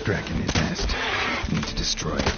Draconid nest. Need to destroy it.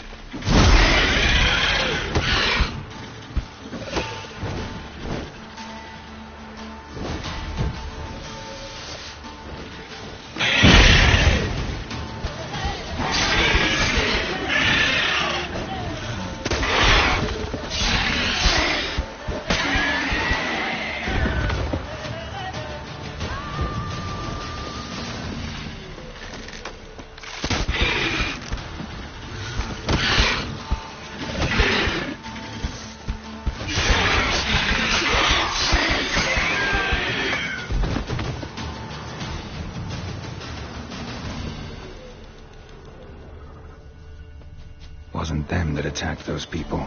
Wasn't them that attacked those people.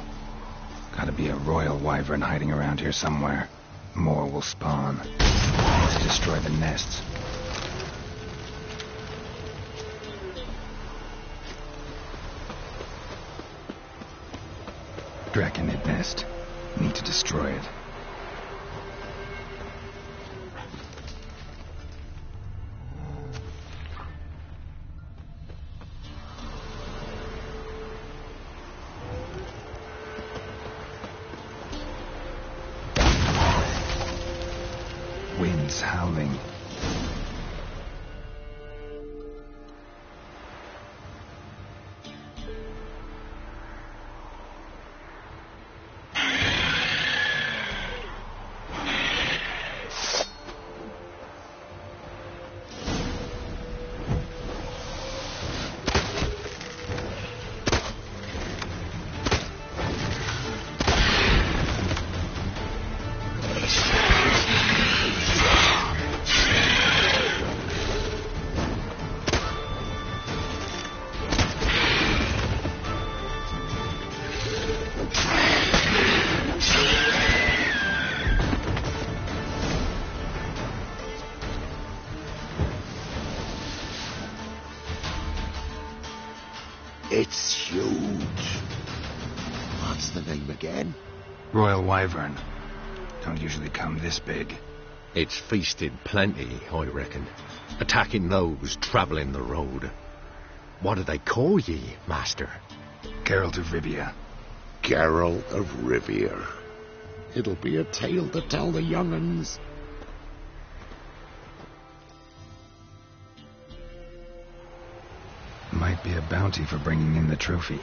Gotta be a royal wyvern hiding around here somewhere. More will spawn. Let's destroy the nests. Draconid nest. Need to destroy it. Winds howling. It's huge. What's the name again? Royal wyvern. Don't usually come this big. It's feasted plenty, I reckon. Attacking those travelling the road. What do they call ye, master? Geralt of Rivia. Geralt of Rivia. It'll be a tale to tell the young'uns. Might be a bounty for bringing in the trophy.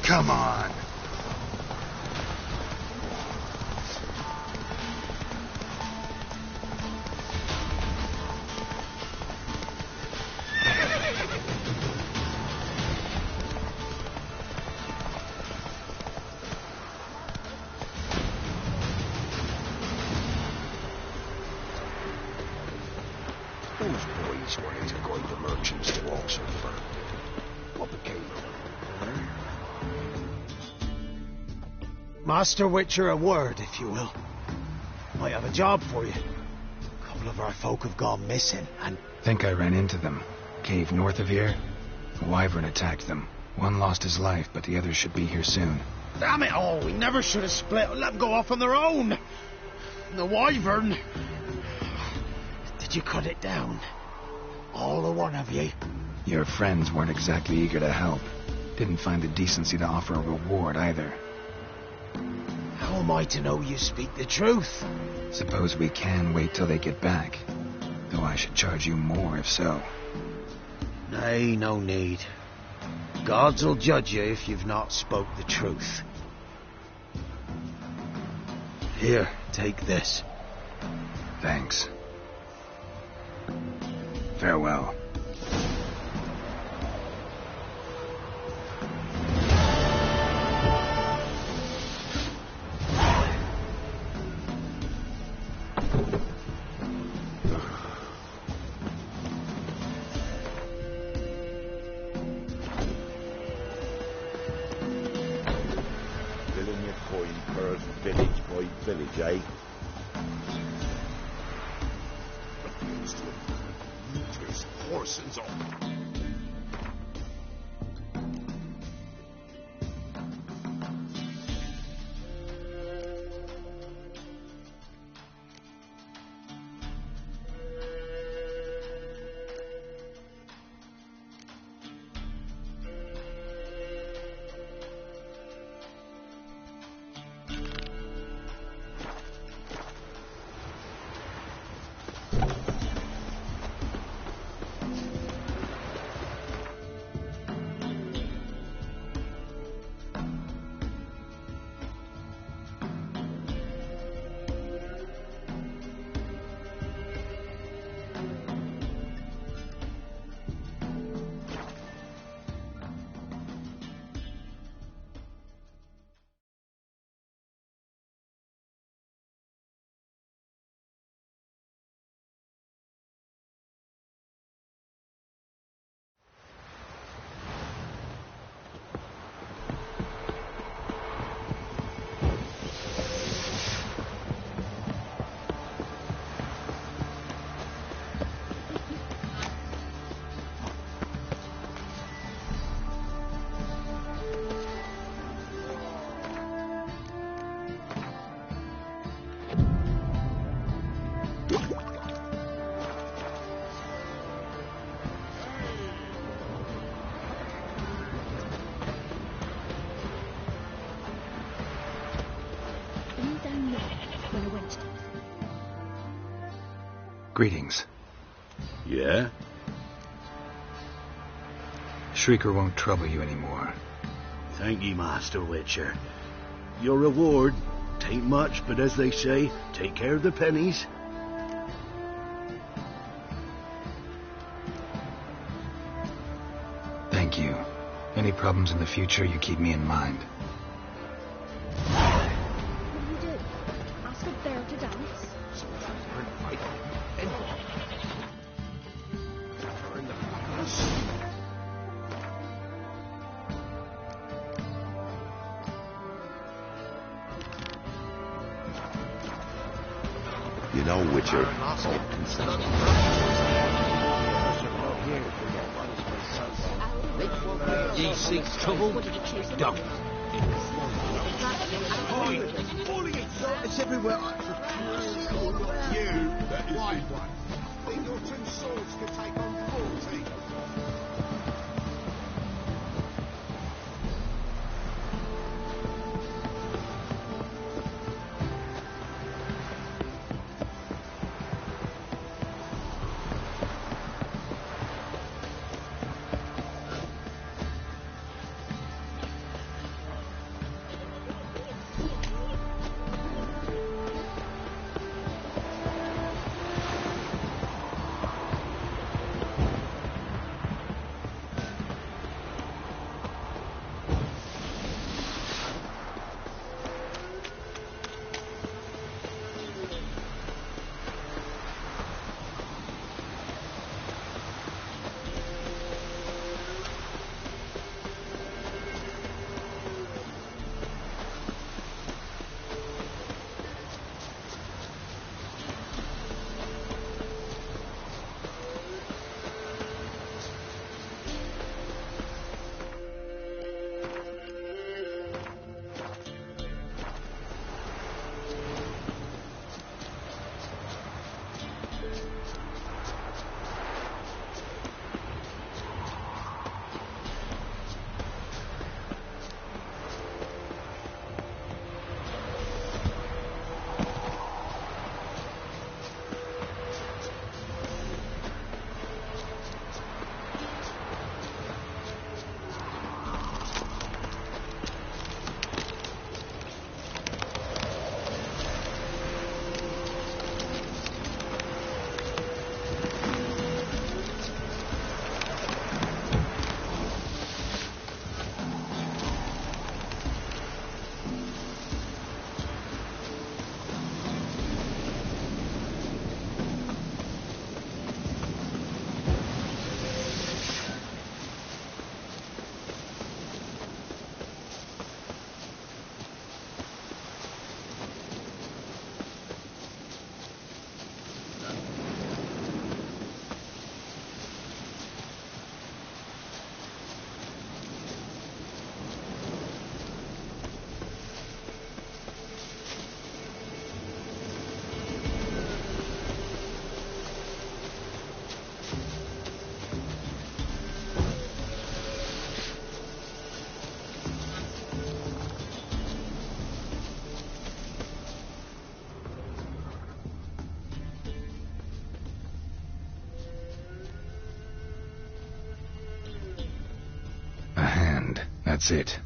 Come on. Those boys were into going to merchants to Oxford for what became of them. Master Witcher, a word, if you will. Might have a job for you. A couple of our folk have gone missing, and... Think I ran into them. Cave north of here. A wyvern attacked them. One lost his life, but the others should be here soon. Damn it all, we never should have split and let them go off on their own. The wyvern... Did you cut it down? All the one of you? Your friends weren't exactly eager to help. Didn't find the decency to offer a reward either. How am I to know you speak the truth? Suppose we can wait till they get back. Though I should charge you more if so. Nay, no need. Gods will judge you if you've not spoke the truth. Here, take this. Thanks. Farewell. Filling your coin purse village by village, eh? Horses up. Greetings. Yeah? Shrieker won't trouble you anymore. Thank ye, Master Witcher. Your reward, tain't much, but as they say, take care of the pennies. Thank you. Any problems in the future, you keep me in mind. What do you do? Ask a bear to dance? You know, Witcher. Ye seek trouble? Don't. It's everywhere. You, that is right one. Think your two swords could take on 40. that's it.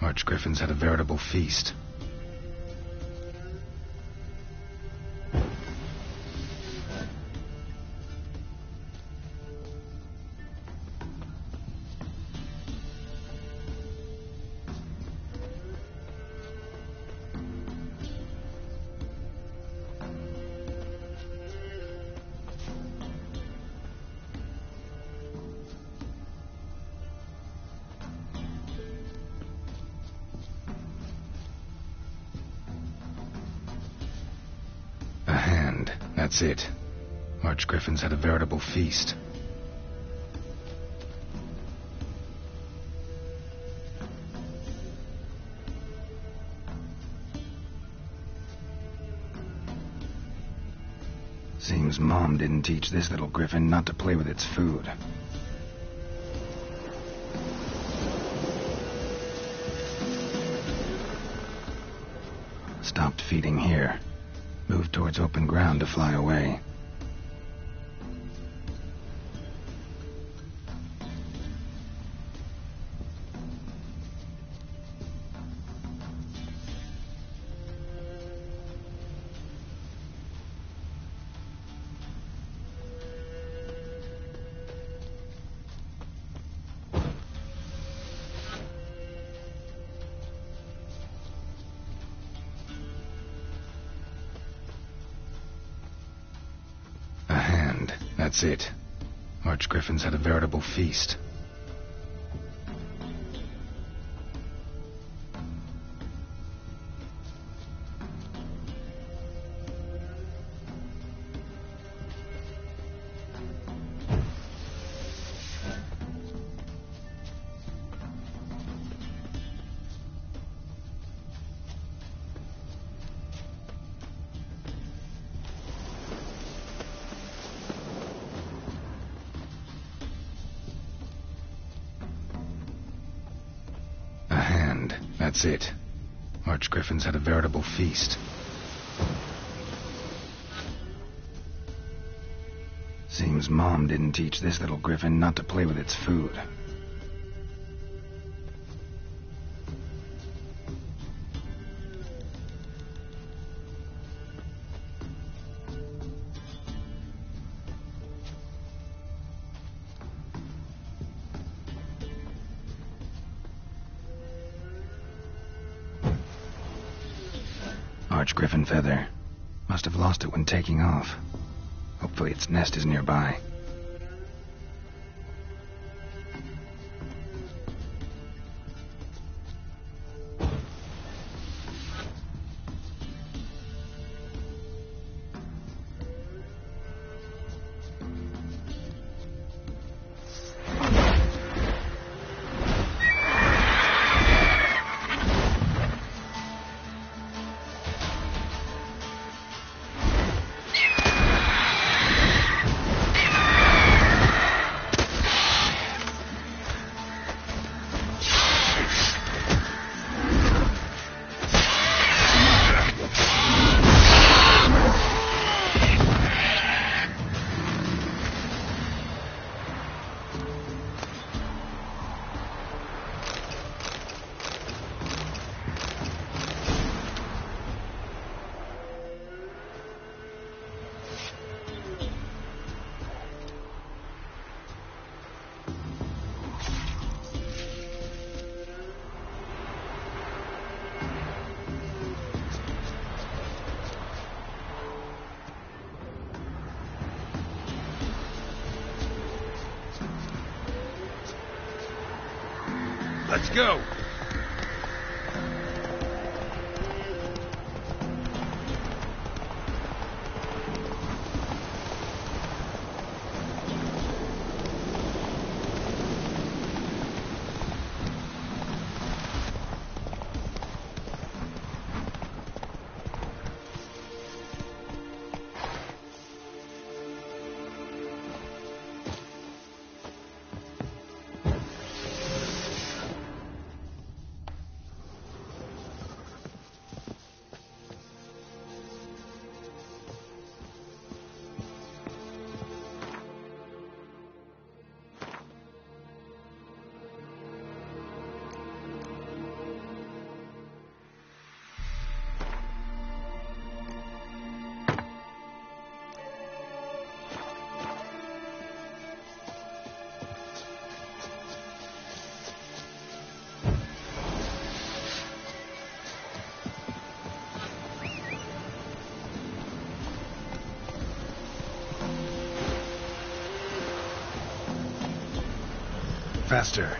Arch griffins had a veritable feast. That's it. Arch griffins had a veritable feast. Seems Mom didn't teach this little griffin not to play with its food. Stopped feeding here. Moved towards open ground to fly away. That's it. Arch griffins had a veritable feast. That's it. Arch griffins had a veritable feast. Seems Mom didn't teach this little griffin not to play with its food. Arch griffin feather. Must have lost it when taking off. Hopefully its nest is nearby. Let's go. faster.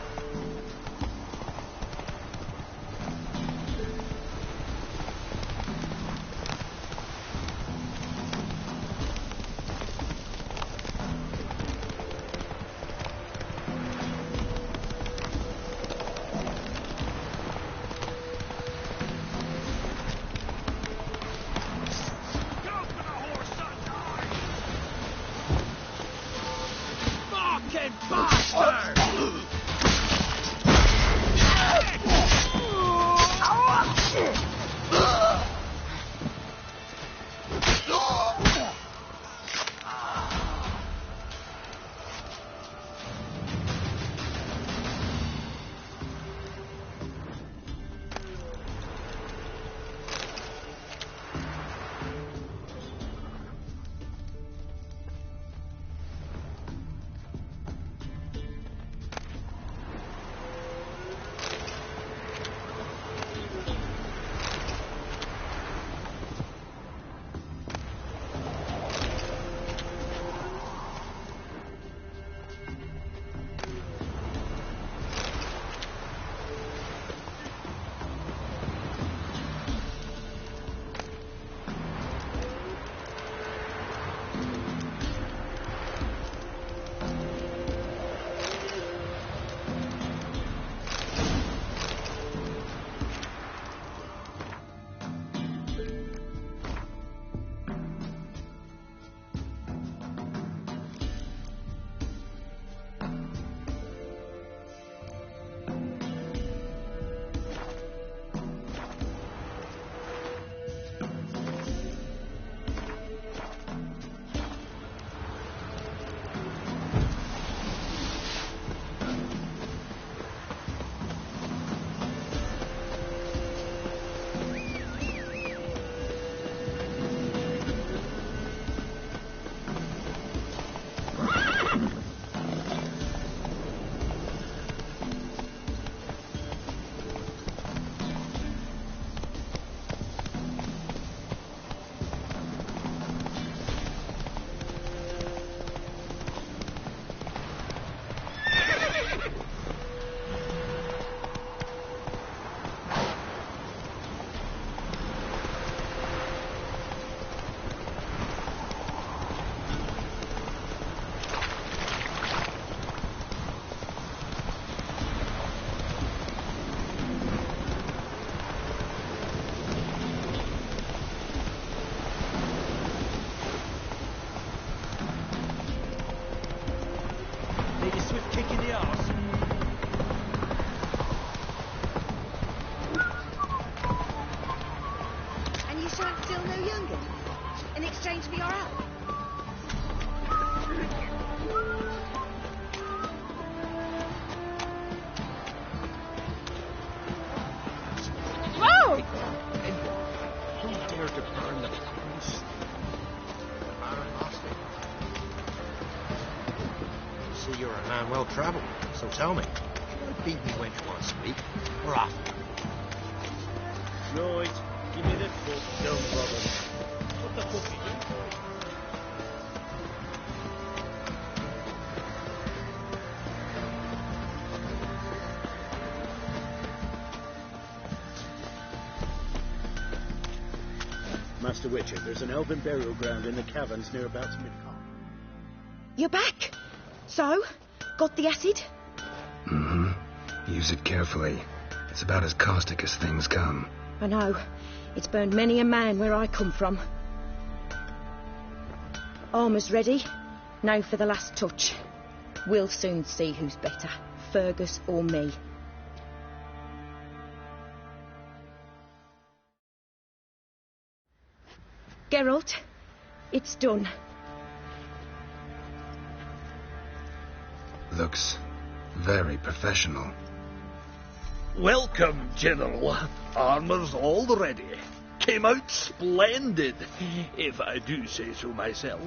Well travelled, so tell me. Should I beat me wench once a week? Or off? Right, give me the book, no problem. What the fuck are you doing? Master Witcher, there's an elven burial ground in the caverns near about Midcon. You're back. So, got the acid? Mm-hmm. Use it carefully. It's about as caustic as things come. I know. It's burned many a man where I come from. Armour's ready. Now for the last touch. We'll soon see who's better, Fergus or me. Geralt, it's done. Looks very professional. Welcome, General. Armour's all ready. Came out splendid, if I do say so myself.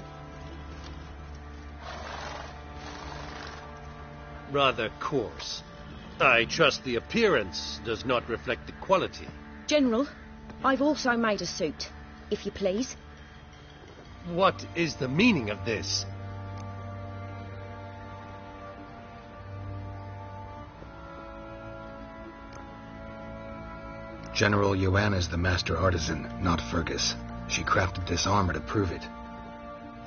Rather coarse. I trust the appearance does not reflect the quality. General, I've also made a suit, if you please. What is the meaning of this? General Joanna's the master artisan, not Fergus. She crafted this armor to prove it.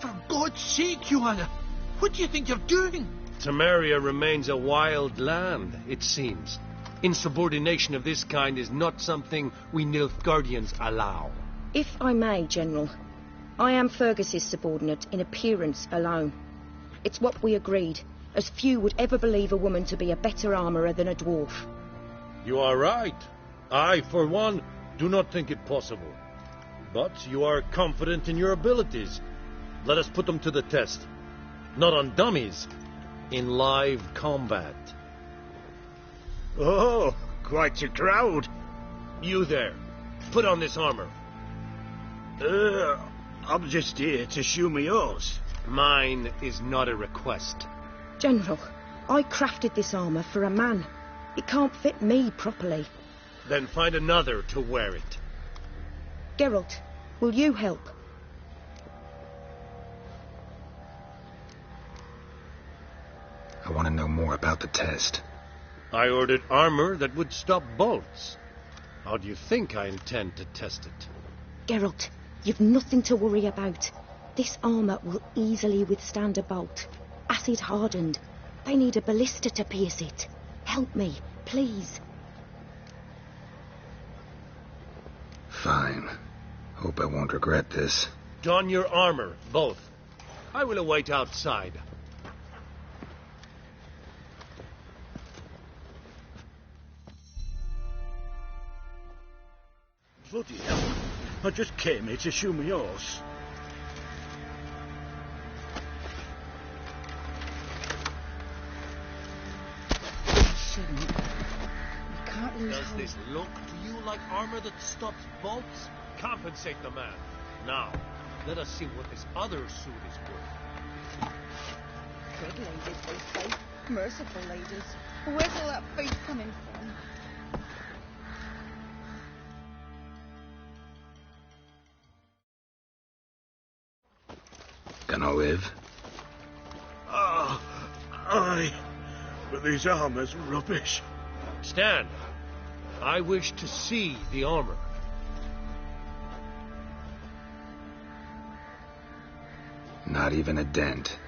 For God's sake, Joanna, what do you think you're doing? Temeria remains a wild land, it seems. Insubordination of this kind is not something we Nilfgaardians allow. If I may, General, I am Fergus's subordinate in appearance alone. It's what we agreed, as few would ever believe a woman to be a better armourer than a dwarf. You are right. I, for one, do not think it possible. But you are confident in your abilities. Let us put them to the test. Not on dummies, in live combat. Oh, quite a crowd. You there, put on this armor. I'm just here to show me yours. Mine is not a request. General, I crafted this armour for a man. It can't fit me properly. Then find another to wear it. Geralt, will you help? I want to know more about the test. I ordered armor that would stop bolts. How do you think I intend to test it? Geralt, you've nothing to worry about. This armour will easily withstand a bolt. Acid hardened. They need a ballista to pierce it. Help me, please. Fine. Hope I won't regret this. Don your armor, both. I will await outside. Bloody hell. I just came here to show me yours. Shouldn't. You can't lose Does hope. this look to you like armor that stops bolts? Compensate the man. Now, let us see what this other suit is worth. Good ladies, they say. Merciful ladies. Where's all that food coming from? Gonna live? Ah, aye. But this armor's rubbish. Stand. I wish to see the armor. Not even a dent.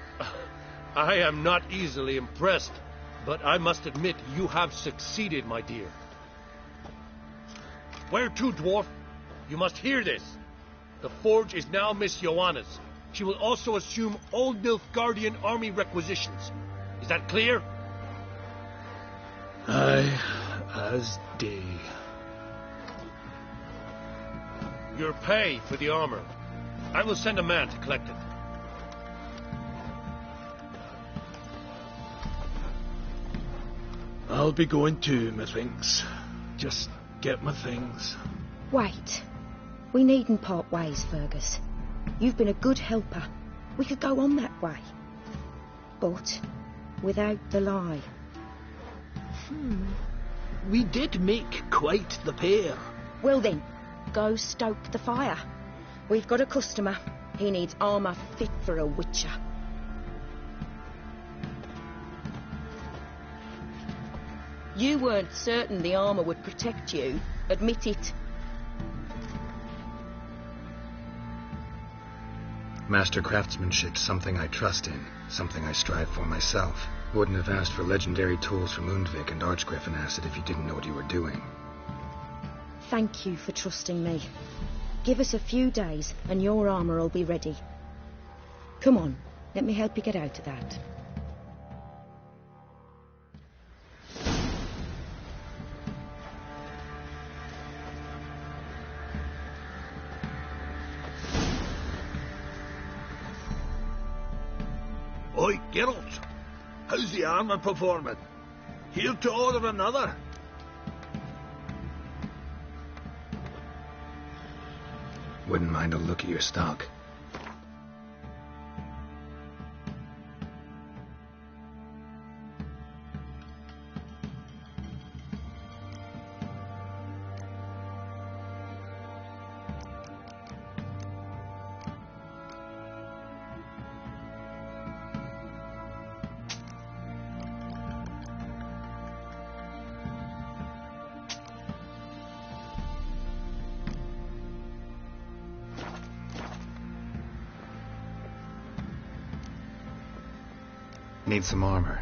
I am not easily impressed, but I must admit you have succeeded, my dear. Where to, dwarf? You must hear this. The forge is now Miss Joanna's. She will also assume all Nilfgaardian army requisitions. Is that clear? Aye, as day. Your pay for the armor. I will send a man to collect it. I'll be going too, methinks. Just get my things. Wait. We needn't part ways, Fergus. You've been a good helper. We could go on that way. But without the lie. We did make quite the pair. Well then, go stoke the fire. We've got a customer. He needs armour fit for a witcher. You weren't certain the armour would protect you. Admit it. Master craftsmanship's something I trust in, something I strive for myself. Wouldn't have asked for legendary tools from Undvik and Archgriffin Acid if you didn't know what you were doing. Thank you for trusting me. Give us a few days and your armour will be ready. Come on, let me help you get out of that. Oi, Geralt. How's the armour performing? Here to order another? Wouldn't mind a look at your stock. Need some armor.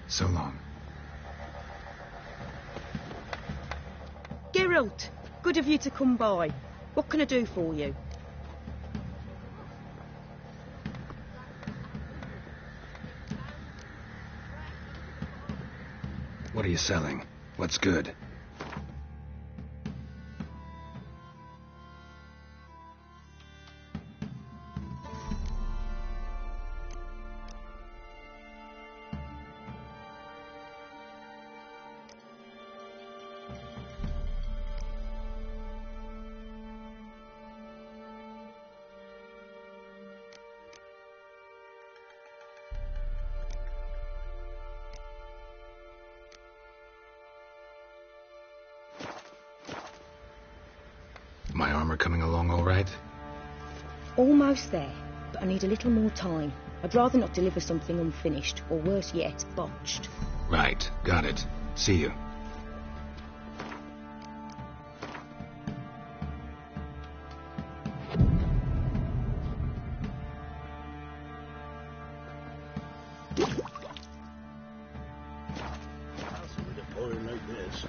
So long. Geralt, good of you to come by. What can I do for you? What are you selling? What's good? My armor coming along all right? Almost there, but I need a little more time. I'd rather not deliver something unfinished, or worse yet, botched. Right, got it. See you. That's with a boy like this.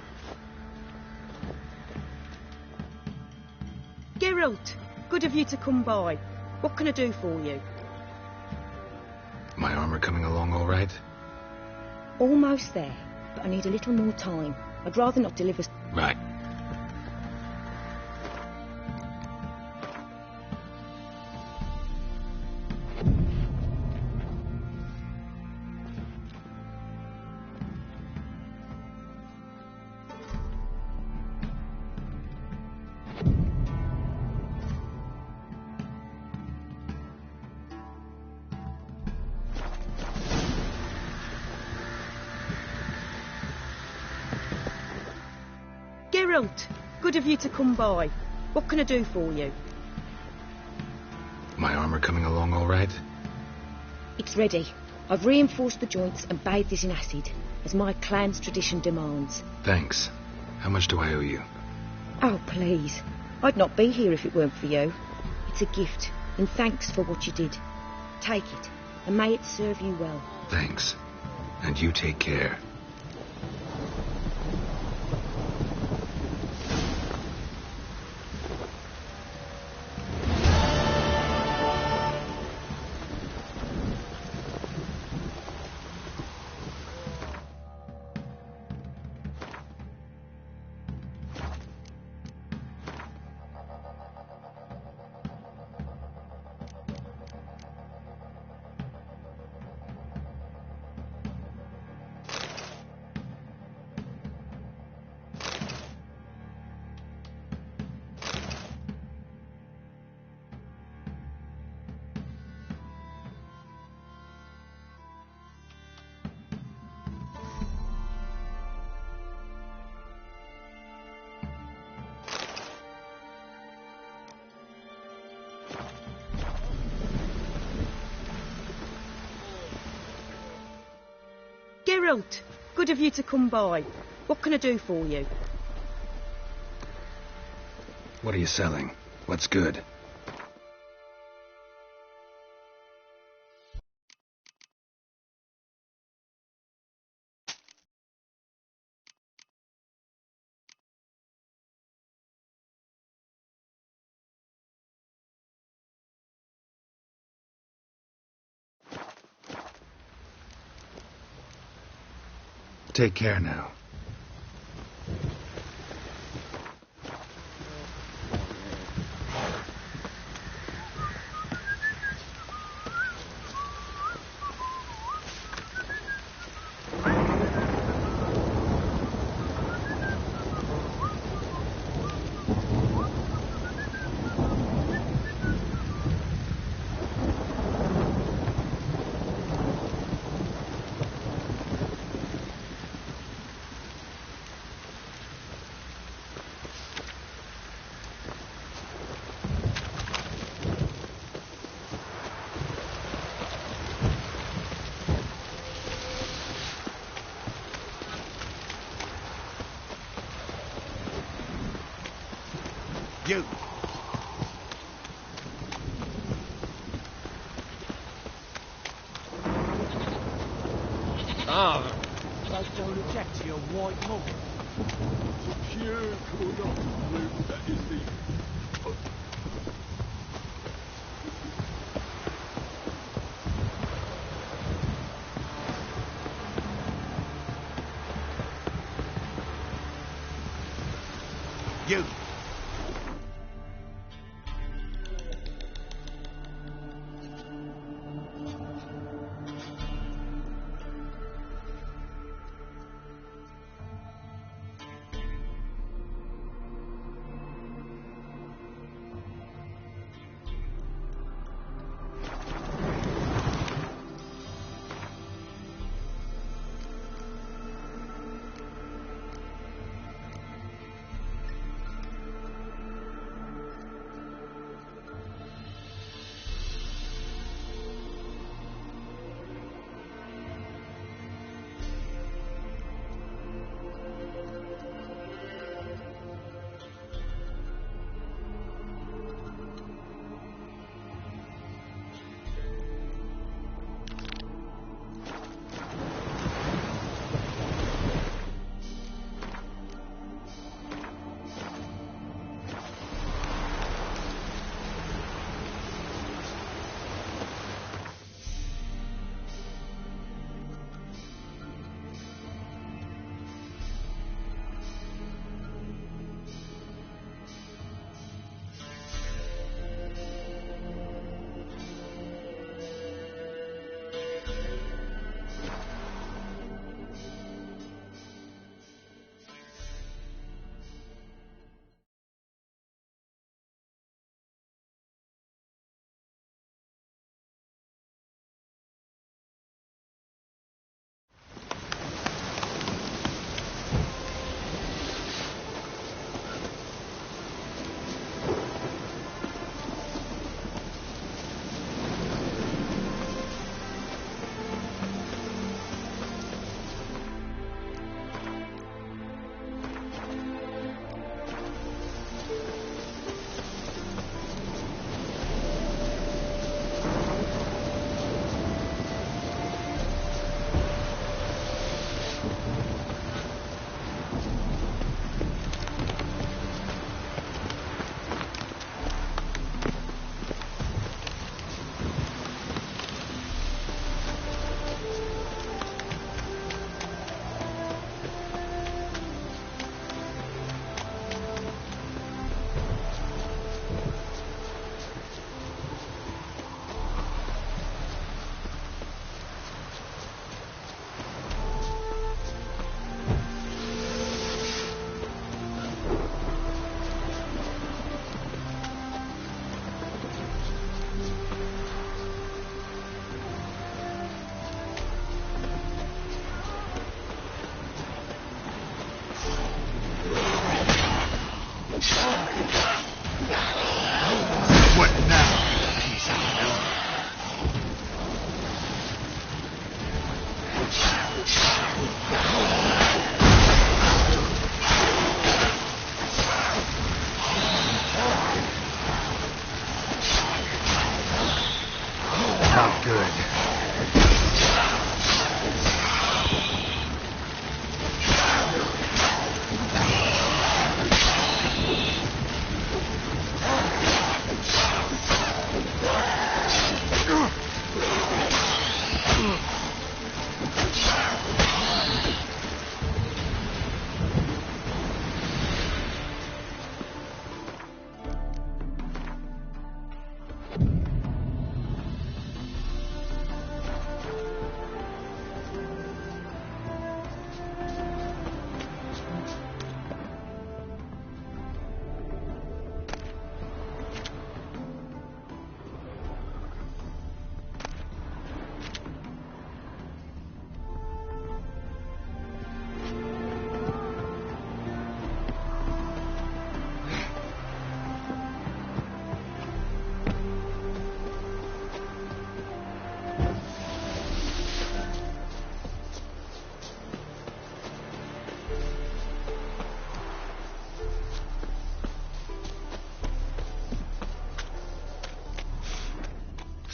Geralt, good of you to come by. What can I do for you? My armor coming along all right? Almost there, but I need a little more time. I'd rather not deliver... Right. Geralt, good of you to come by. What can I do for you? My armor coming along all right? It's ready. I've reinforced the joints and bathed it in acid, as my clan's tradition demands. Thanks. How much do I owe you? Oh, please. I'd not be here if it weren't for you. It's a gift, in thanks for what you did. Take it, and may it serve you well. Thanks. And you take care. Geralt, good of you to come by. What can I do for you? What are you selling? What's good? Take care now. You! Father, thou don't object to your white mother. Pure code of blue, that is the... You!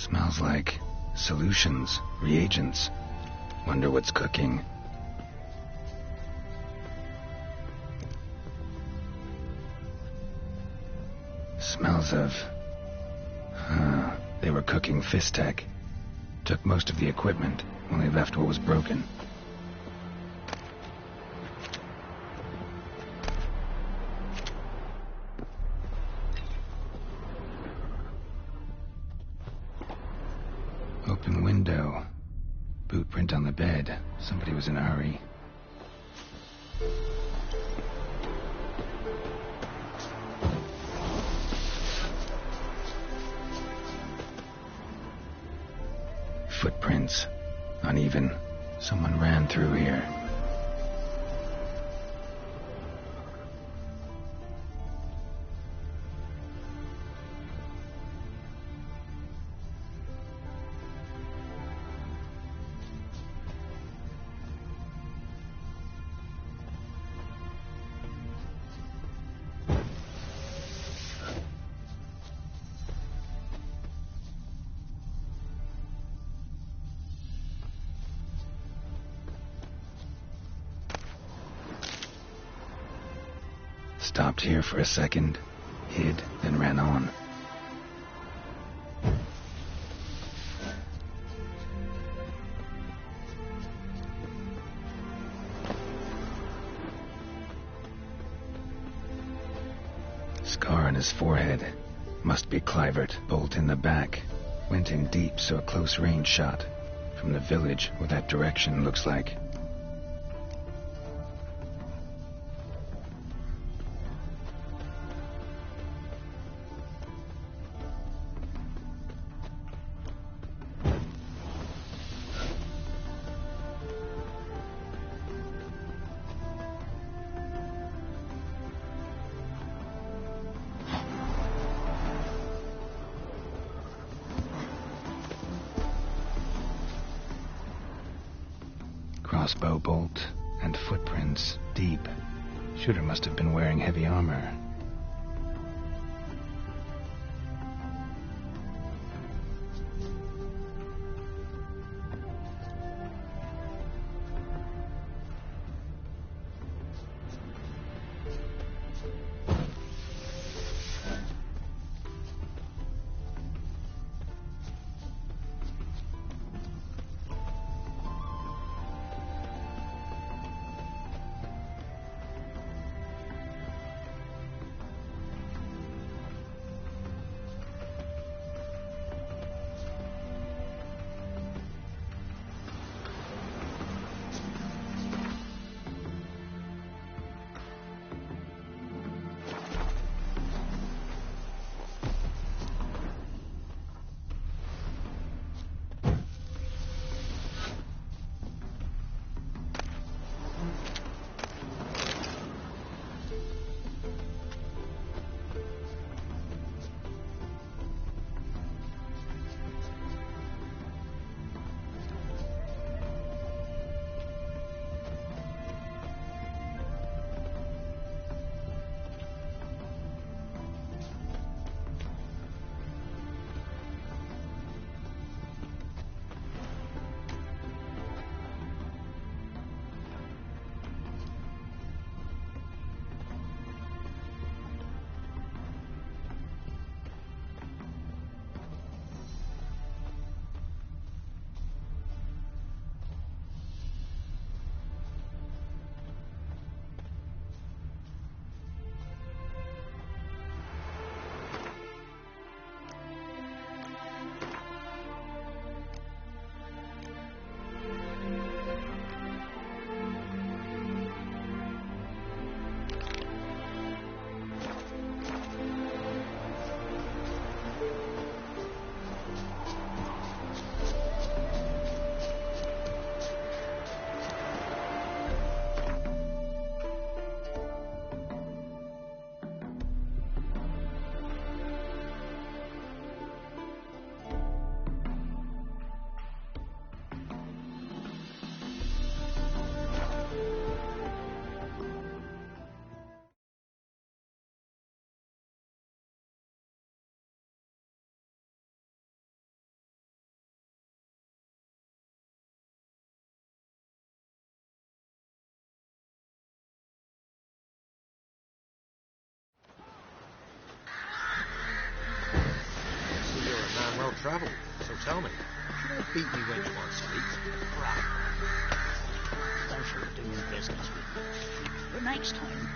Smells like solutions, reagents. Wonder what's cooking. Smells of... They were cooking Fistech. Took most of the equipment, only left what was broken. Open window. Boot print on the bed. Somebody was in a hurry. Footprints. Uneven. Someone ran through here. Stopped here for a second, hid, then ran on. Scar on his forehead. Must be Clivert. Bolt in the back. Went in deep, so a close range shot. From the village, or that direction, looks like. Crossbow bolt and footprints deep. Shooter must have been wearing heavy armor. travel, so tell me, should I beat me wench on street? Thou shalt do business with me. But next time,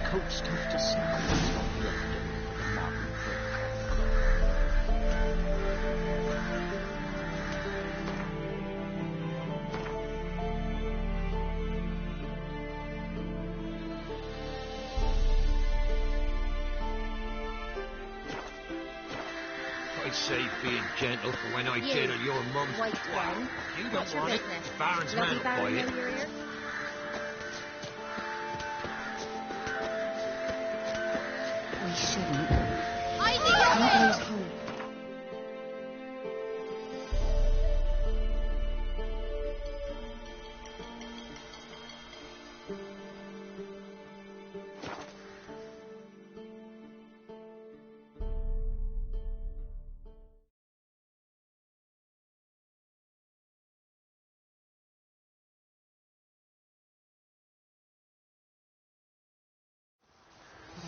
coat's tough to see. It's not lifted with a mountain foot. I say being gentle for when I gentle your mum's Wait, wow. Gwen. You What's don't your want it. business? Baron's Lovely man will Baron buy know it. you're here? We shouldn't. Not lose hope.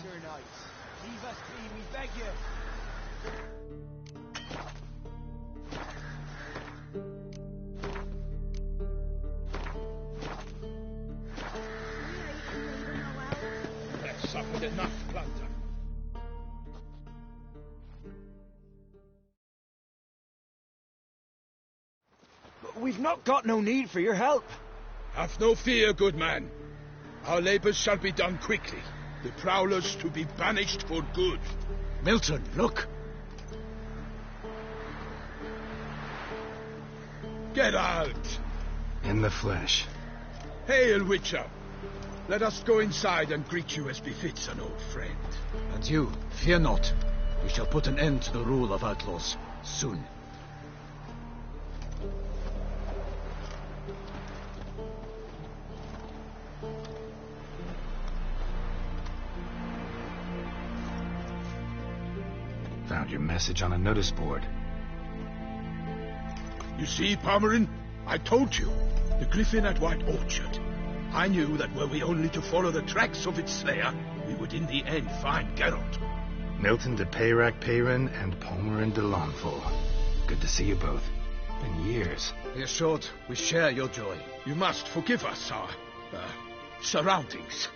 Sir Knights, leave us be, we beg you. I've suffered enough, Planter. We've not got no need for your help. Have no fear, good man. Our labours shall be done quickly. The prowlers to be banished for good. Milton, look. Get out! In the flesh. Hail, Witcher. Let us go inside and greet you as befits an old friend. And you, fear not. We shall put an end to the rule of outlaws soon. Found your message on a notice board. You see, Palmerin, I told you. The griffin at White Orchard. I knew that were we only to follow the tracks of its slayer, we would in the end find Geralt. Milton de Peyrac Peyrin and Palmerin de Lawnful. Good to see you both. Been years. Be assured, we share your joy. You must forgive us our surroundings.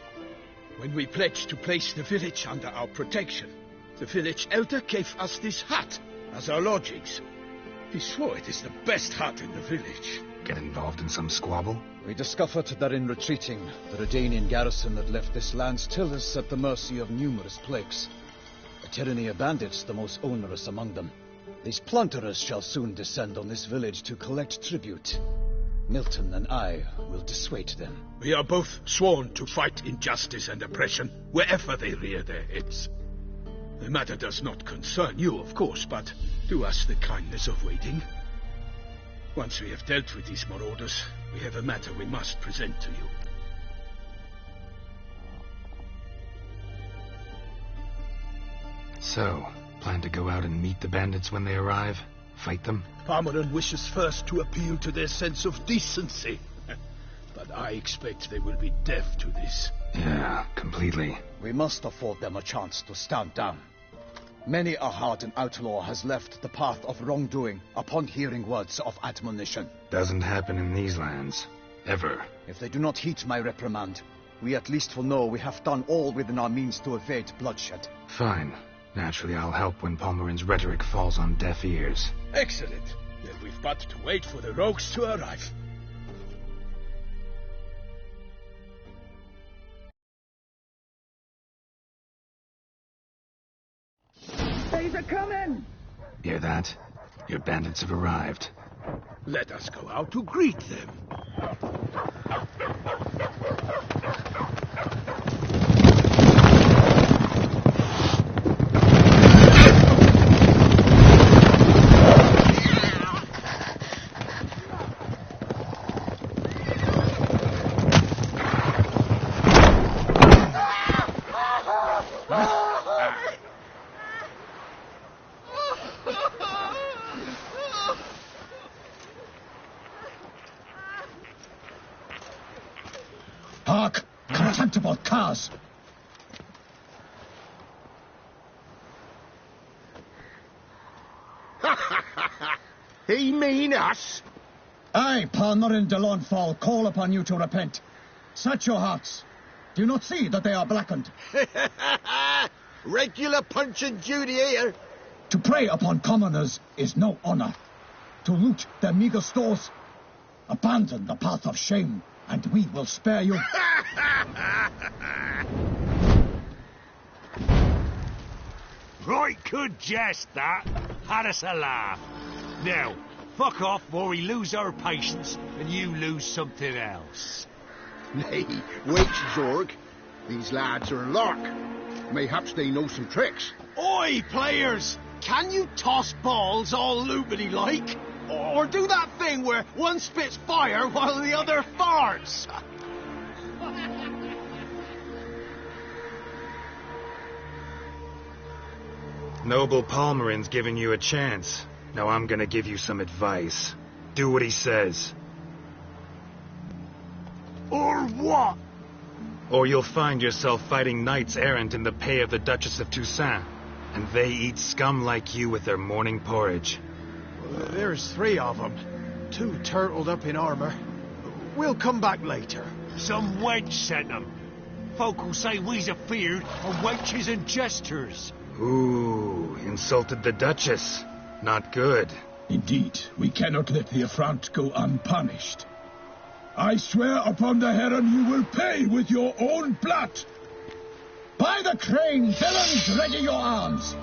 When we pledged to place the village under our protection, the village elder gave us this hut as our lodgings. He swore it is the best hut in the village. Get involved in some squabble? We discovered that in retreating, the Redanian garrison that left this land still is at the mercy of numerous plagues. A tyranny of bandits, the most onerous among them. These plunderers shall soon descend on this village to collect tribute. Milton and I will dissuade them. We are both sworn to fight injustice and oppression wherever they rear their heads. The matter does not concern you, of course, but do us the kindness of waiting. Once we have dealt with these marauders, we have a matter we must present to you. So, plan to go out and meet the bandits when they arrive? Fight them? Palmerin wishes first to appeal to their sense of decency. But I expect they will be deaf to this. Yeah, completely. We must afford them a chance to stand down. Many a hardened outlaw has left the path of wrongdoing upon hearing words of admonition. Doesn't happen in these lands. Ever. If they do not heed my reprimand, we at least will know we have done all within our means to evade bloodshed. Fine. Naturally, I'll help when Palmerin's rhetoric falls on deaf ears. Excellent. Then we've but to wait for the rogues to arrive. They's a coming! Hear that? Your bandits have arrived. Let us go out to greet them. contemptible curs! He mean us? I, Palmerin de Launfal, call upon you to repent. Set your hearts. Do you not see that they are blackened? Regular Punch and Judy here. To prey upon commoners is no honor. To loot their meager stores, abandon the path of shame, and we will spare you. Right good jest, that. Had us a laugh. Now, fuck off before we lose our patience and you lose something else. Nay, wait, Zorg. These lads are a lark. Mayhaps they know some tricks. Oi, players! Can you toss balls all loopity-like? Or do that thing where one spits fire while the other farts? Noble Palmerin's giving you a chance. Now I'm gonna give you some advice. Do what he says. Or what? Or you'll find yourself fighting knights errant in the pay of the Duchess of Toussaint. And they eat scum like you with their morning porridge. There's 3 of them. 2 turtled up in armor. We'll come back later. Some wench sent them. Folk will say we's afeard of wenches and jesters. Ooh, insulted the Duchess. Not good. Indeed, we cannot let the affront go unpunished. I swear upon the Heron you will pay with your own blood. By the crane, villains, ready your arms.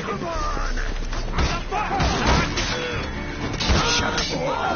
Come on! Shut up,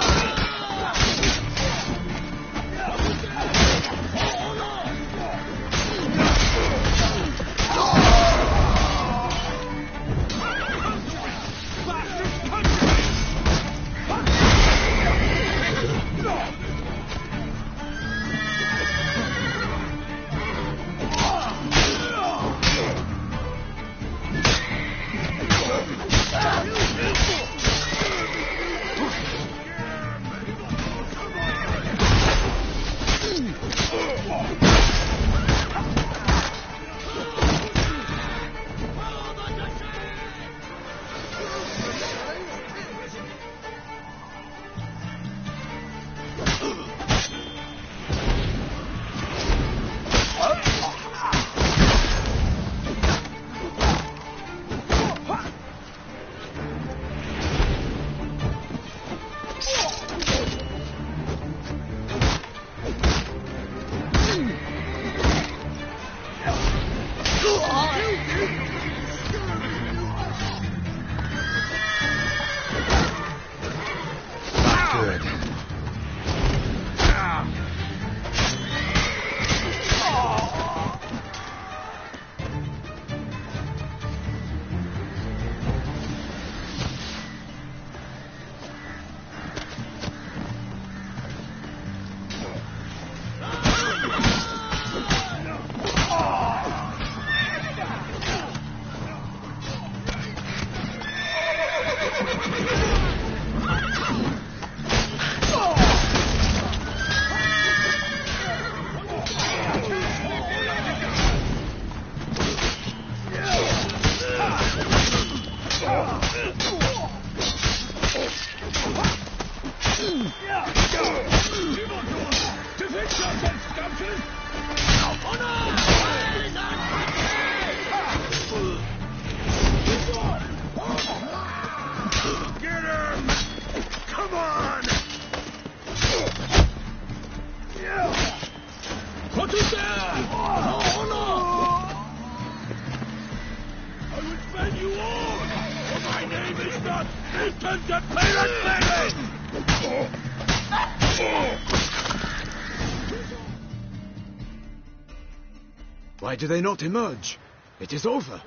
Why do they not emerge? It is over.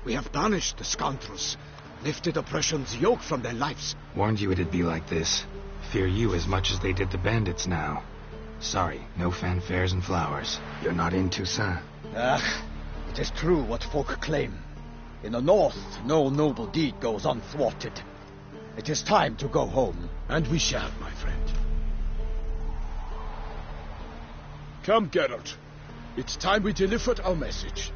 We have banished the scoundrels, lifted oppression's yoke from their lives. Warned you it'd be like this. Fear you as much as they did the bandits now. Sorry, no fanfares and flowers. You're not in Toussaint. It is true what folk claim. In the north, no noble deed goes unthwarted. It is time to go home. And we shall, my friend. Come, Geralt. It's time we delivered our message.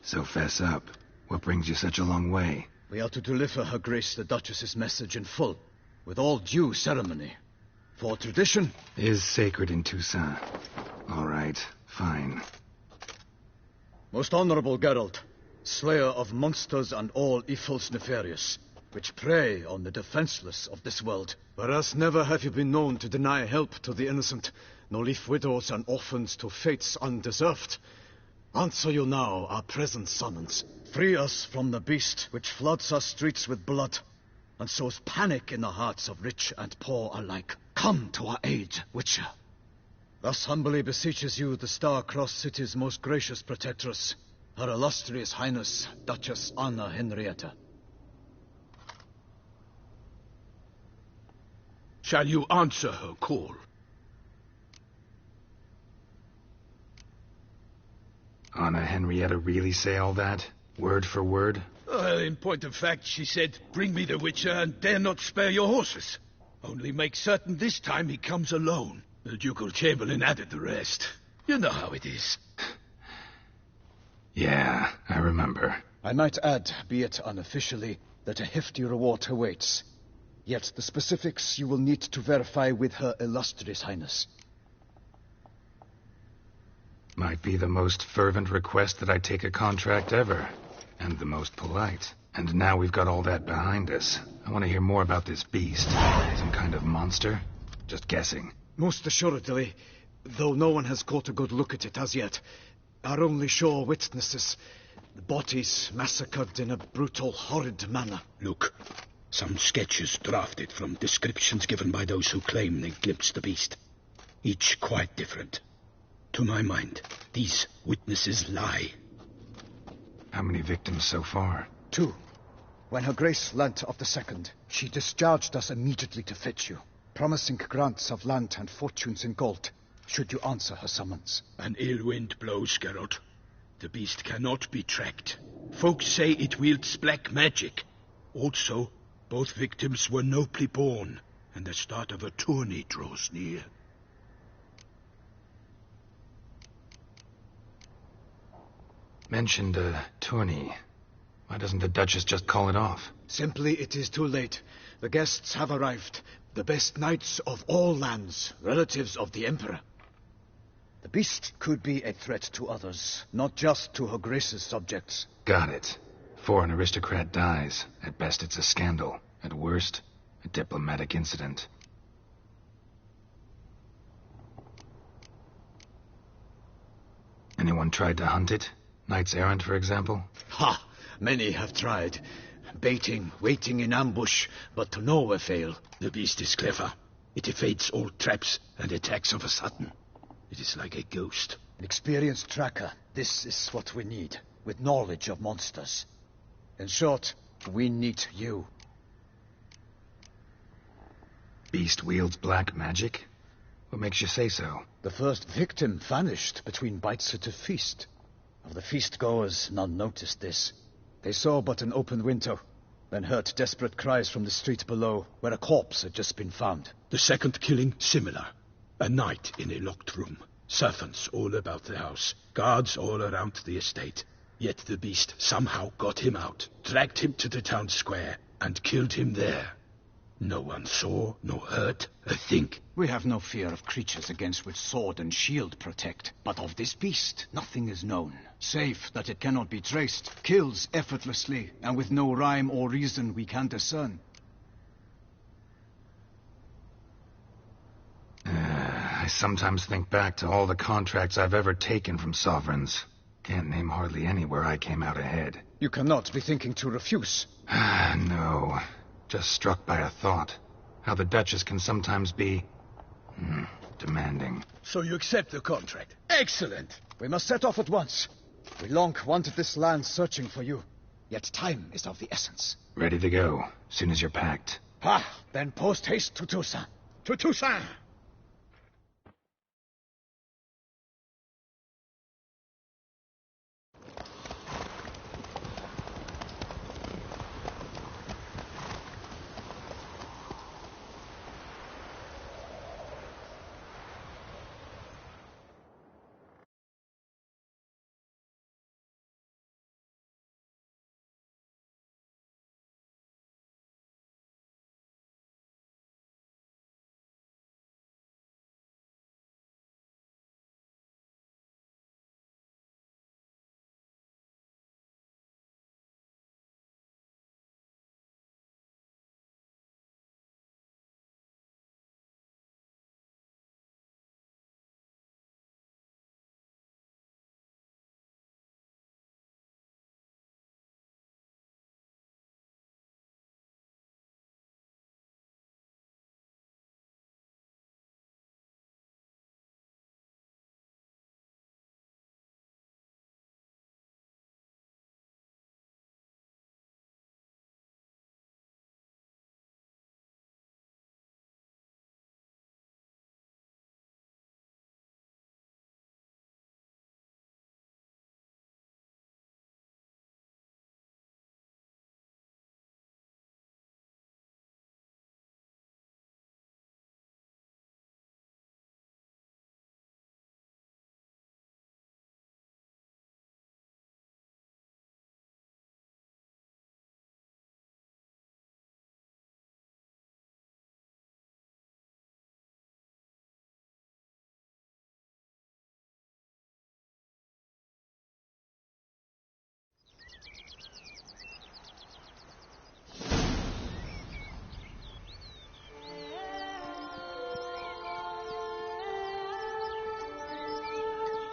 So fess up. What brings you such a long way? We are to deliver Her Grace the Duchess's message in full, with all due ceremony. For tradition is sacred in Toussaint. All right, fine. Most honorable Geralt, slayer of monsters and all evils nefarious, which prey on the defenseless of this world. Whereas never have you been known to deny help to the innocent, nor leave widows and orphans to fates undeserved. Answer you now our present summons. Free us from the beast which floods our streets with blood, and sows panic in the hearts of rich and poor alike. Come to our aid, Witcher. Thus humbly beseeches you the Star-Crossed City's most gracious protectress, Her Illustrious Highness, Duchess Anna Henrietta. Shall you answer her call? Anna Henrietta really say all that? Word for word? In point of fact, she said, bring me the Witcher and dare not spare your horses. Only make certain this time he comes alone. The Ducal Chamberlain added the rest. You know how it is. Yeah, I remember. I might add, be it unofficially, that a hefty reward awaits. Yet the specifics you will need to verify with Her Illustrious Highness. Might be the most fervent request that I take a contract ever. And the most polite. And now we've got all that behind us. I want to hear more about this beast. Some kind of monster? Just guessing. Most assuredly, though no one has caught a good look at it as yet. Our only sure witnesses. The bodies massacred in a brutal, horrid manner. Look, some sketches drafted from descriptions given by those who claim they glimpsed the beast. Each quite different. To my mind, these witnesses lie. How many victims so far? 2. When Her Grace learnt of the second, she discharged us immediately to fetch you, promising grants of land and fortunes in gold, should you answer her summons. An ill wind blows, Geralt. The beast cannot be tracked. Folks say it wields black magic. Also, both victims were nobly born, and the start of a tourney draws near. Mentioned a tourney. Why doesn't the Duchess just call it off? Simply, it is too late. The guests have arrived. The best knights of all lands, relatives of the Emperor. The beast could be a threat to others, not just to Her Grace's subjects. Got it. Before an aristocrat dies, at best it's a scandal. At worst, a diplomatic incident. Anyone tried to hunt it? Knights errant, for example? Ha! Many have tried. Baiting, waiting in ambush, but to no avail. The beast is clever. It evades all traps and attacks of a sudden. It is like a ghost. An experienced tracker. This is what we need, with knowledge of monsters. In short, we need you. Beast wields black magic? What makes you say so? The first victim vanished between bites at a feast. Of the feast-goers, none noticed this. They saw but an open window, then heard desperate cries from the street below, where a corpse had just been found. The second killing, similar. A night in a locked room. Servants all about the house. Guards all around the estate. Yet the beast somehow got him out, dragged him to the town square, and killed him there. No one saw, nor heard a thing. We have no fear of creatures against which sword and shield protect. But of this beast, nothing is known. Save that it cannot be traced, kills effortlessly, and with no rhyme or reason we can discern. I sometimes think back to all the contracts I've ever taken from sovereigns. Can't name hardly any where I came out ahead. You cannot be thinking to refuse. No. Just struck by a thought. How the Duchess can sometimes be... demanding. So you accept the contract? Excellent! We must set off at once. We long wanted this land searching for you. Yet time is of the essence. Ready to go, soon as you're packed. Then post-haste to Toussaint. To Toussaint!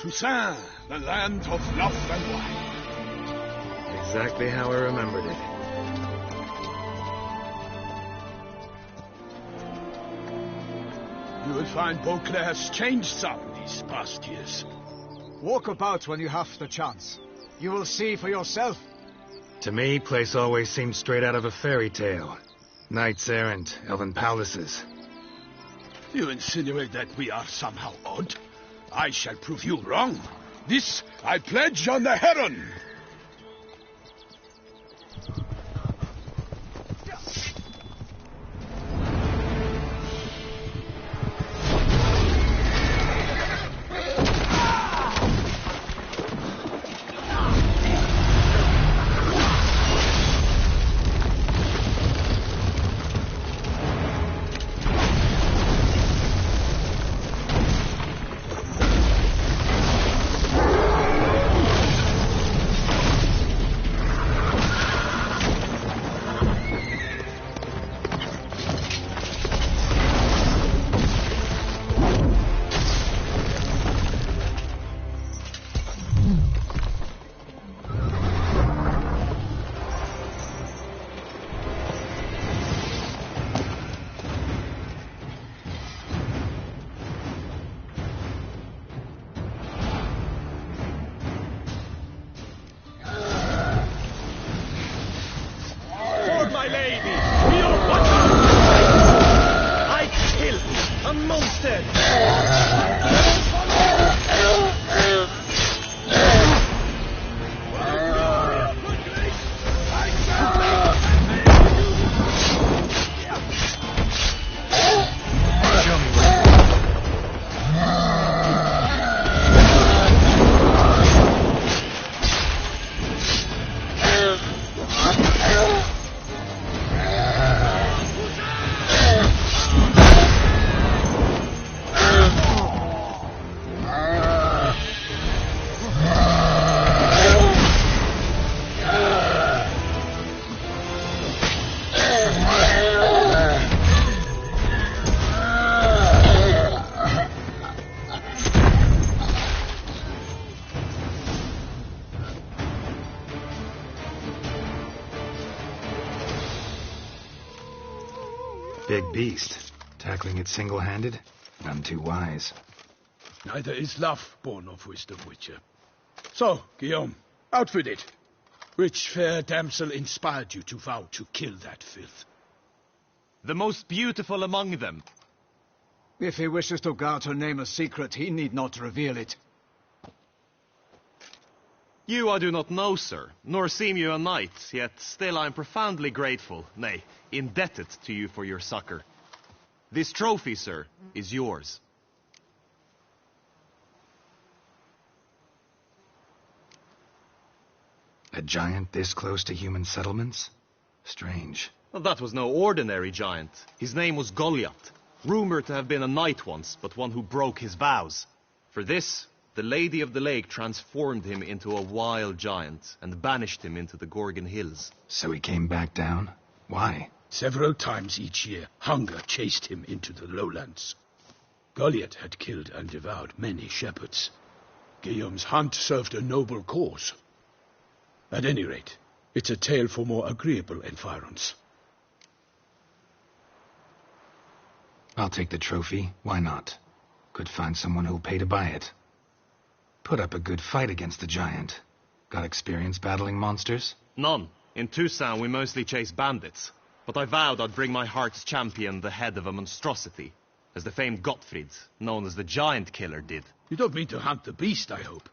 Toussaint, the land of love and wine. Exactly how I remembered it. You will find Beauclair's changed some these past years. Walk about when you have the chance. You will see for yourself. To me, place always seemed straight out of a fairy tale. Knights errant, elven palaces. You insinuate that we are somehow odd? I shall prove you wrong. This I pledge on the Heron. Big beast. Tackling it single-handed? None too wise. Neither is love born of wisdom, Witcher. So, Guillaume, outfitted. Which fair damsel inspired you to vow to kill that filth? The most beautiful among them. If he wishes to guard her name a secret, he need not reveal it. You I do not know, sir, nor seem you a knight, yet still I am profoundly grateful, nay, indebted to you for your succor. This trophy, sir, is yours. A giant this close to human settlements? Strange. Well, that was no ordinary giant. His name was Goliath, rumored to have been a knight once, but one who broke his vows. For this, the Lady of the Lake transformed him into a wild giant and banished him into the Gorgon Hills. So he came back down? Why? Several times each year, hunger chased him into the lowlands. Goliath had killed and devoured many shepherds. Guillaume's hunt served a noble cause. At any rate, it's a tale for more agreeable environs. I'll take the trophy. Why not? Could find someone who'll pay to buy it. Put up a good fight against the giant. Got experience battling monsters? None. In Toussaint we mostly chase bandits. But I vowed I'd bring my heart's champion the head of a monstrosity, as the famed Gottfried, known as the Giant Killer, did. You don't mean to hunt the beast, I hope.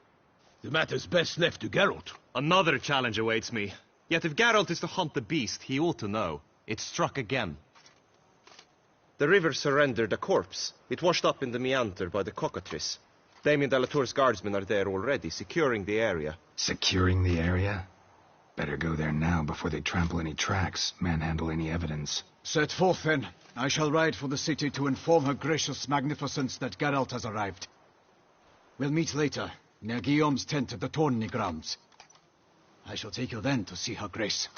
The matter's best left to Geralt. Another challenge awaits me. Yet if Geralt is to hunt the beast, he ought to know. It struck again. The river surrendered a corpse. It washed up in the meander by the cockatrice. Damien de la Tour's guardsmen are there already, securing the area. Securing the area? Better go there now before they trample any tracks, manhandle any evidence. Set forth, then. I shall ride for the city to inform her gracious magnificence that Geralt has arrived. We'll meet later, near Guillaume's tent at the tourney grounds. I shall take you then to see her grace.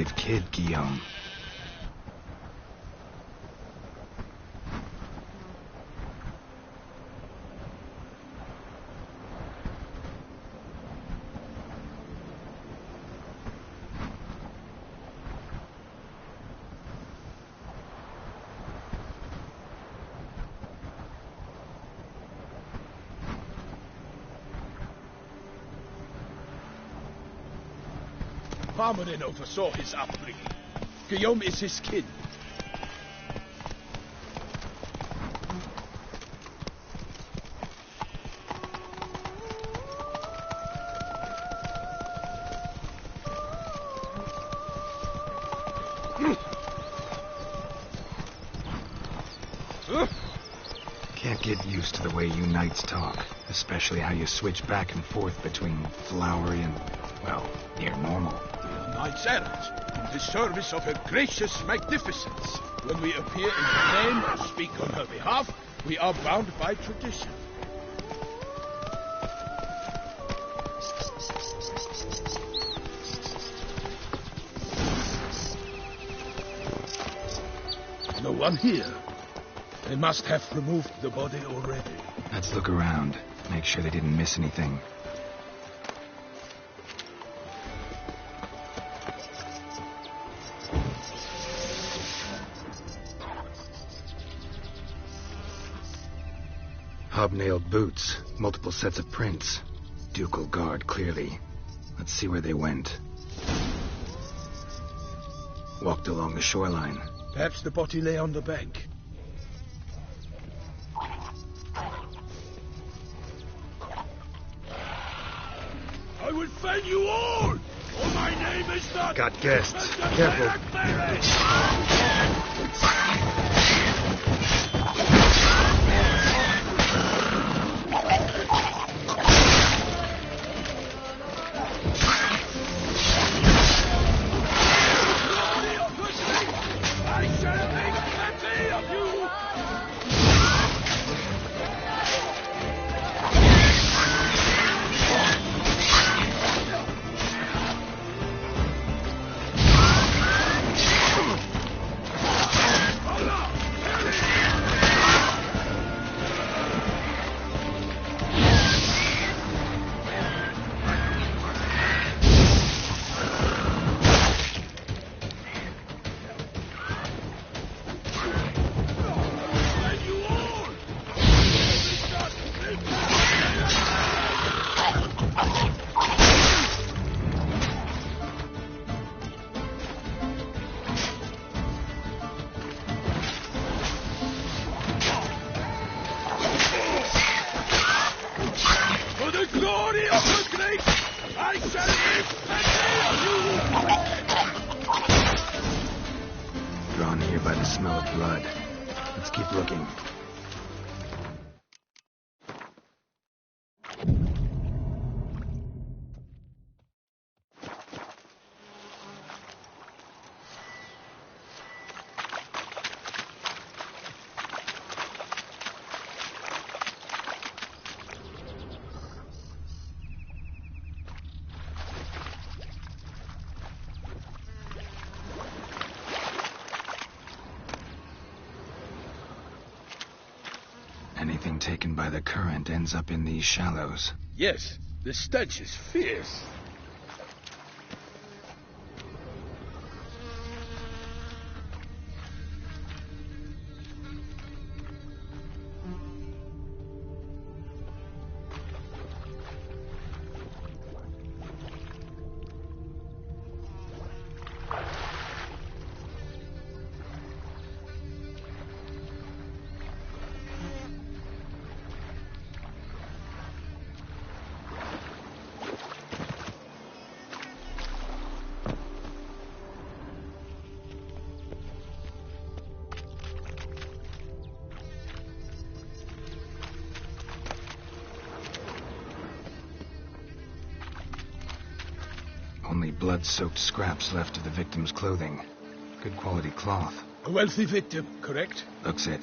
brave kid, Guillaume. Parmanin oversaw his upbringing. Guillaume is his kin. Can't get used to the way you knights talk, especially how you switch back and forth between flowery and, well, near normal. Knights errant, in the service of her gracious magnificence. When we appear in her name or speak on her behalf, we are bound by tradition. No one here. They must have removed the body already. Let's look around, make sure they didn't miss anything. Hobnailed boots, multiple sets of prints. Ducal guard, clearly. Let's see where they went. Walked along the shoreline. Perhaps the body lay on the bank. I will fell you all! For my name is not... Got guests. Careful. Drawn here by the smell of blood. Let's keep looking. Anything taken by the current ends up in these shallows. Yes, the stench is fierce. Only blood-soaked scraps left of the victim's clothing. Good quality cloth. A wealthy victim, correct? Looks it.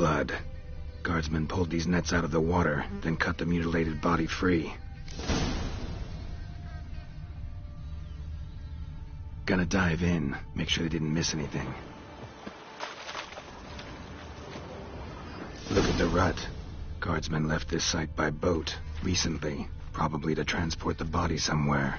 blood. Guardsmen pulled these nets out of the water, then cut the mutilated body free. Gonna dive in, make sure they didn't miss anything. Look at the rut. Guardsmen left this site by boat, recently, probably to transport the body somewhere.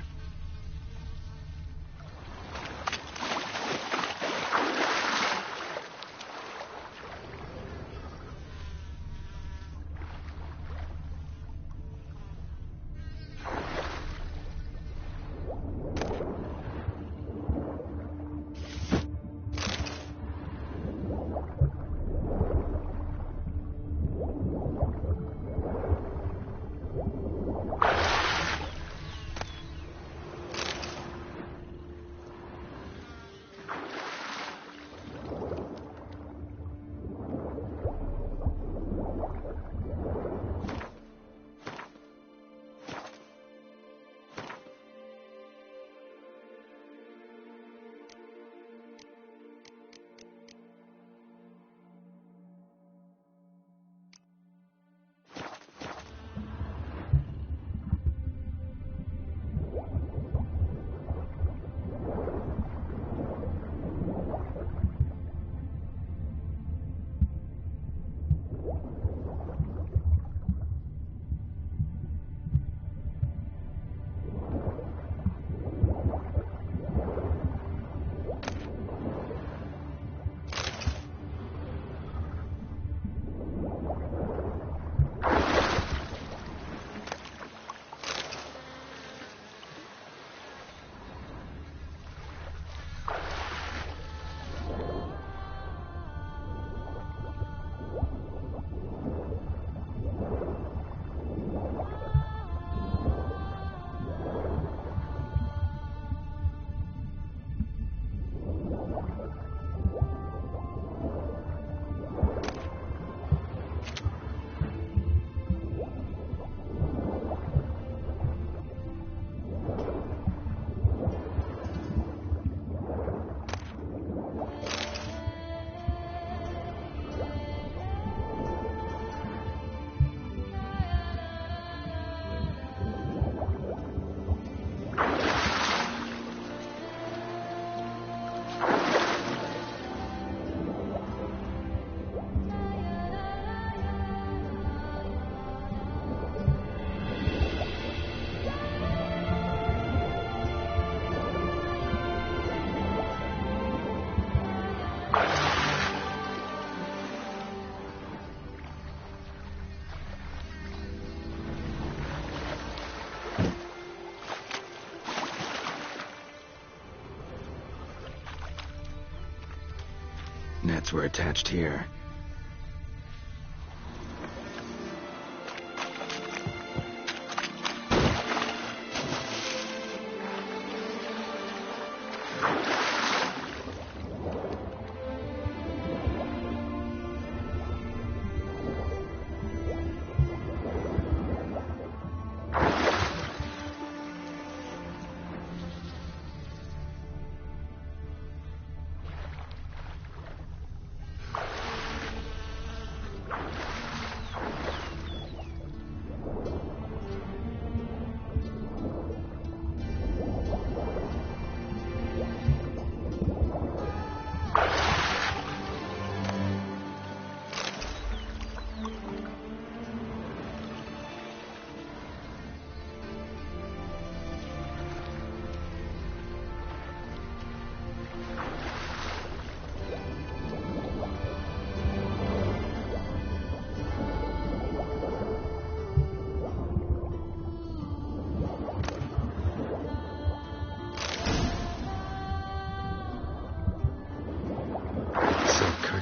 Nets were attached here.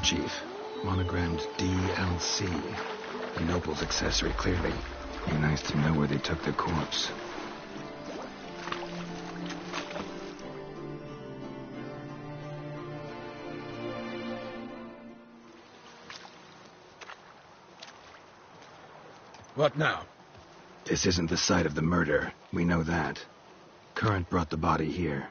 Chief. Monogrammed DLC. A noble's accessory, clearly. Be nice to know where they took the corpse. What now? This isn't the site of the murder. We know that. Current brought the body here.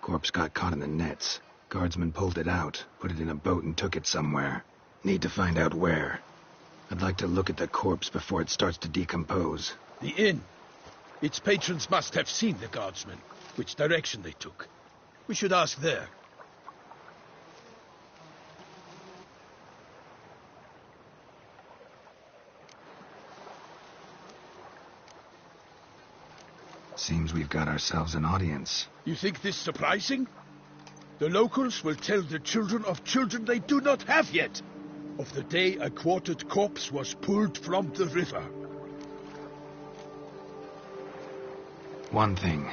Corpse got caught in the nets. Guardsmen pulled it out, put it in a boat and took it somewhere. Need to find out where. I'd like to look at the corpse before it starts to decompose. The inn. Its patrons must have seen the guardsmen, which direction they took. We should ask there. Seems we've got ourselves an audience. You think this surprising? The locals will tell the children of children they do not have yet, of the day a quartered corpse was pulled from the river. One thing.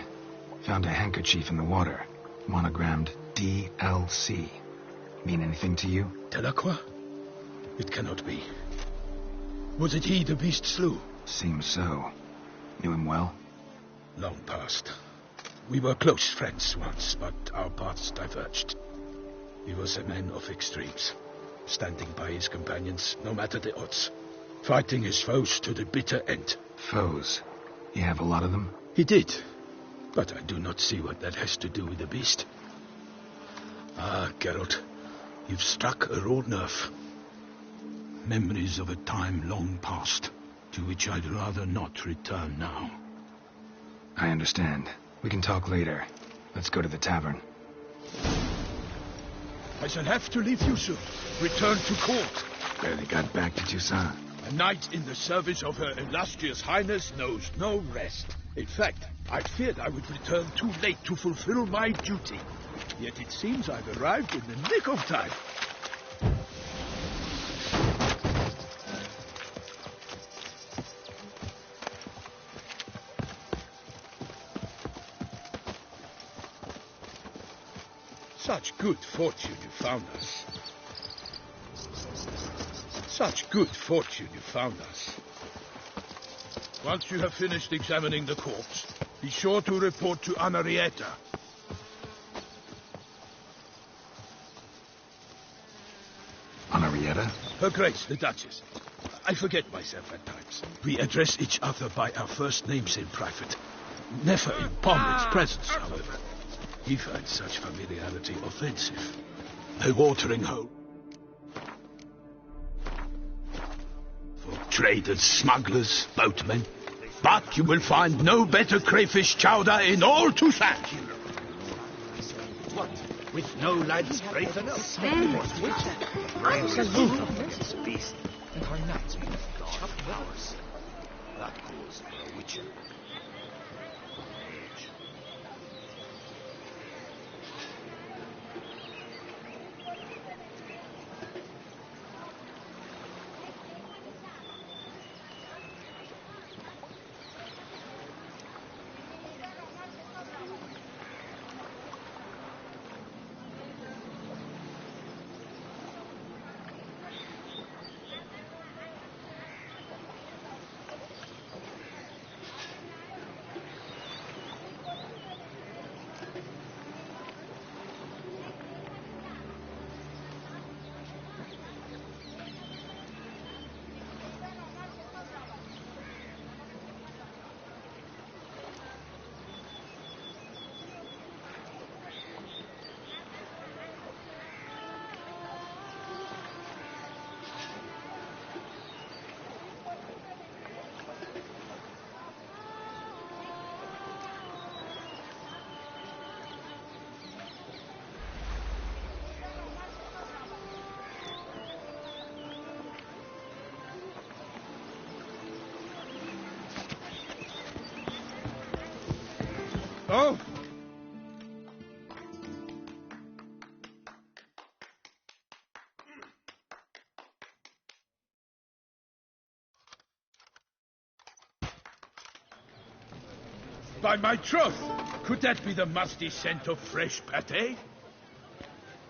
Found a handkerchief in the water. Monogrammed DLC. Mean anything to you? Delacroix? It cannot be. Was it he the beast slew? Seems so. Knew him well? Long past. We were close friends once, but our paths diverged. He was a man of extremes, standing by his companions, no matter the odds, fighting his foes to the bitter end. Foes? You have a lot of them? He did, but I do not see what that has to do with the beast. Ah, Geralt, you've struck a raw nerve. Memories of a time long past, to which I'd rather not return now. I understand. We can talk later. Let's go to the tavern. I shall have to leave you soon. Return to court. Barely got back to Toussaint. A knight in the service of Her Illustrious Highness knows no rest. In fact, I feared I would return too late to fulfill my duty. Yet it seems I've arrived in the nick of time. Such good fortune you found us. Such good fortune you found us. Once you have finished examining the corpse, be sure to report to Henrietta. Henrietta? Her Grace, the Duchess. I forget myself at times. We address each other by our first names in private. Never in Pomlin's presence, however. He finds such familiarity offensive. A watering hole. For traders, smugglers, boatmen. But you will find no better crayfish chowder in all Toussaint. What? With no lads brave enough? Beast. And our knights may have chopped flowers. That calls for a witcher. Oh! By my troth, could that be the musty scent of fresh pâté?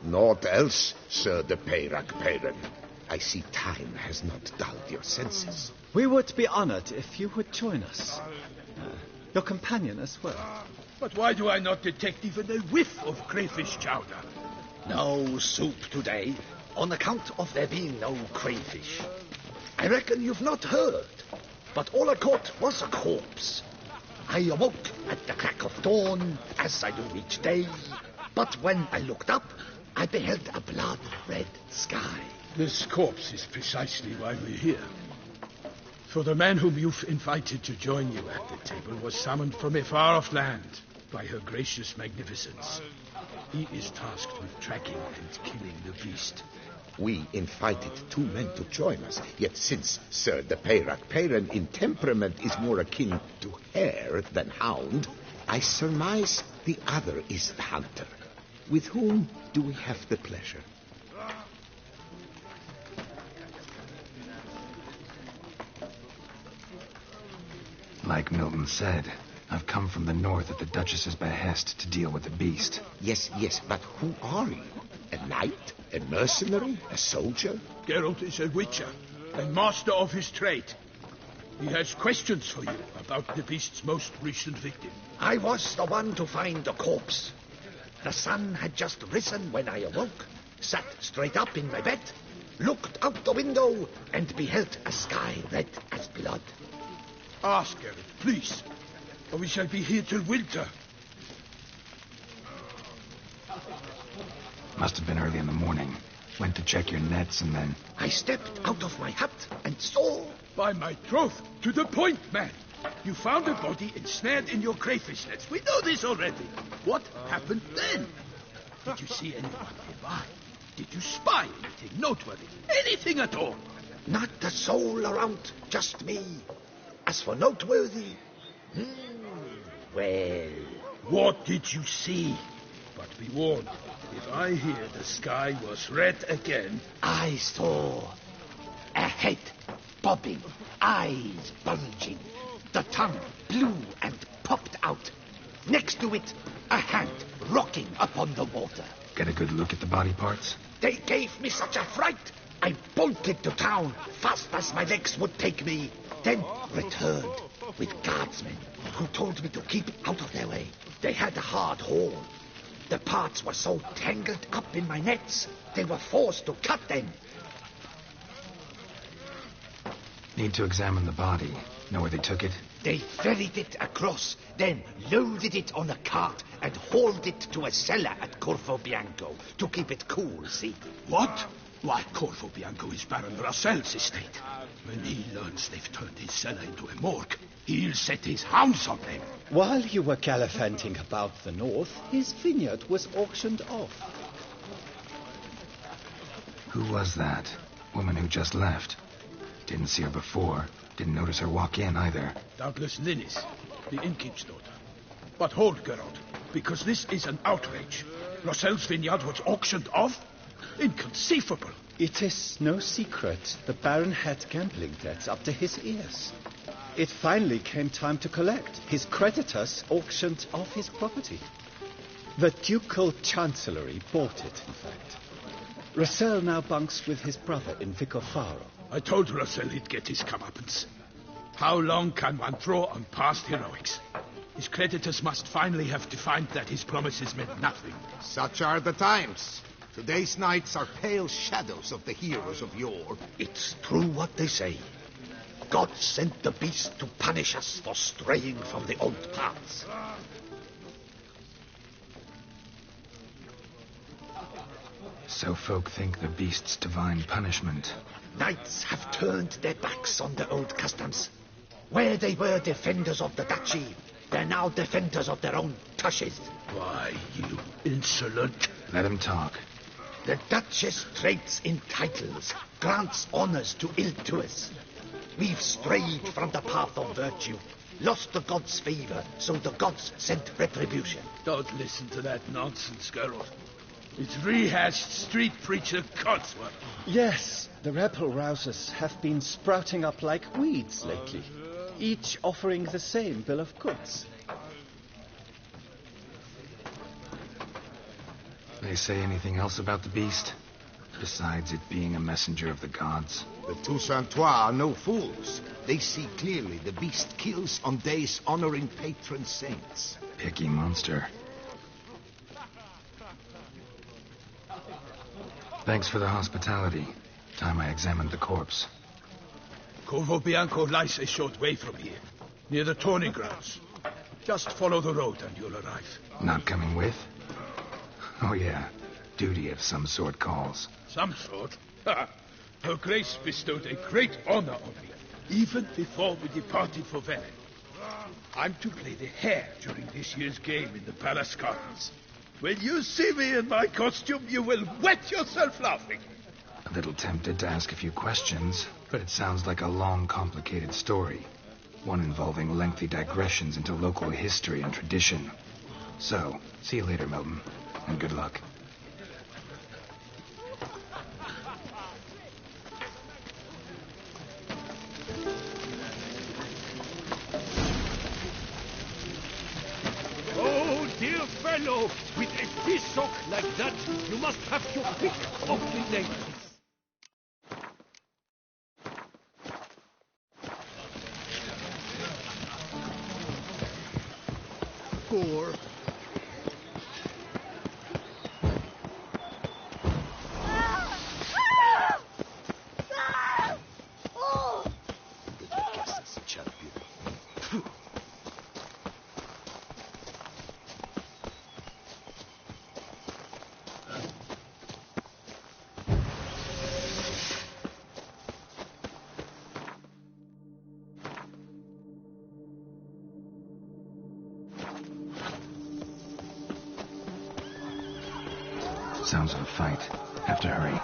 Naught else, Sir de Peyrac Peyran. I see time has not dulled your senses. We would be honored if you would join us. Your companion as well. But why do I not detect even a whiff of crayfish chowder? No soup today, on account of there being no crayfish. I reckon you've not heard, but all I caught was a corpse. I awoke at the crack of dawn, as I do each day, but when I looked up, I beheld a blood-red sky. This corpse is precisely why we're here. For the man whom you've invited to join you at the table was summoned from a far-off land by her gracious magnificence. He is tasked with tracking and killing the beast. We invited 2 men to join us, yet since Sir the Peyrac Peyran in temperament is more akin to hare than hound, I surmise the other is the hunter. With whom do we have the pleasure? Like Milton said, I've come from the north at the Duchess's behest to deal with the beast. Yes, but who are you? A knight? A mercenary? A soldier? Geralt is a witcher and master of his trade. He has questions for you about the beast's most recent victim. I was the one to find the corpse. The sun had just risen when I awoke, sat straight up in my bed, looked out the window, and beheld a sky red as blood. Ask Geralt, please, or we shall be here till winter. Must have been early in the morning. Went to check your nets and then... I stepped out of my hut and saw... By my troth, to the point, man. You found a body ensnared in your crayfish nets. We know this already. What happened then? Did you see anyone nearby? Did you spy anything noteworthy? Anything at all? Not a soul around, just me. As for noteworthy... well... What did you see? But be warned, if I hear the sky was red again... I saw a head bobbing, eyes bulging, the tongue blue and popped out. Next to it, a hand rocking upon the water. Get a good look at the body parts? They gave me such a fright, I bolted to town fast as my legs would take me, then returned with guardsmen who told me to keep out of their way. They had a hard haul. The parts were so tangled up in my nets, they were forced to cut them. Need to examine the body. Know where they took it? They ferried it across, then loaded it on a cart and hauled it to a cellar at Corvo Bianco to keep it cool, see? What? Why, Corvo Bianco is Baron Russell's estate. When he learns they've turned his cellar into a morgue, he'll set his hounds on them. While you were gallivanting about the north, his vineyard was auctioned off. Who was that? Woman who just left. Didn't see her before. Didn't notice her walk in either. Doubtless Linnis, the innkeep's daughter. But hold, Geralt, because this is an outrage. Russell's vineyard was auctioned off? Inconceivable. It is no secret the Baron had gambling debts up to his ears. It finally came time to collect. His creditors auctioned off his property. The ducal chancellery bought it, in fact. Russell now bunks with his brother in Vicofaro. I told Russell he'd get his comeuppance. How long can one throw on past heroics? His creditors must finally have defined that his promises meant nothing. Such are the times. Today's knights are pale shadows of the heroes of yore. It's true what they say. God sent the beast to punish us for straying from the old paths. So folk think the beast's divine punishment. Knights have turned their backs on the old customs. Where they were defenders of the duchy, they're now defenders of their own tushes. Why, you insolent... Let him talk. The Duchess trades in titles, grants honors to ill-doers. We've strayed from the path of virtue, lost the gods' favor, so the gods sent retribution. Don't listen to that nonsense, Geralt. It's rehashed street preacher codsworth. Yes, the rebel rousers have been sprouting up like weeds lately, each offering the same bill of goods. They say anything else about the beast? Besides it being a messenger of the gods? The Toussaintois are no fools. They see clearly the beast kills on days honoring patron saints. Picky monster. Thanks for the hospitality. Time I examined the corpse. Corvo Bianco lies a short way from here, near the tourney grounds. Just follow the road and you'll arrive. Not coming with? Oh yeah, duty of some sort calls. Some sort? Ha! Her Grace bestowed a great honor on me, even before we departed for Venice. I'm to play the hare during this year's game in the palace gardens. When you see me in my costume, you will wet yourself laughing. A little tempted to ask a few questions, but it sounds like a long, complicated story. One involving lengthy digressions into local history and tradition. So, see you later, Milton, and good luck. Oh, dear fellow, with a pissock like that, you must have your pick of the ladies. Four. Sounds of a fight. Have to hurry.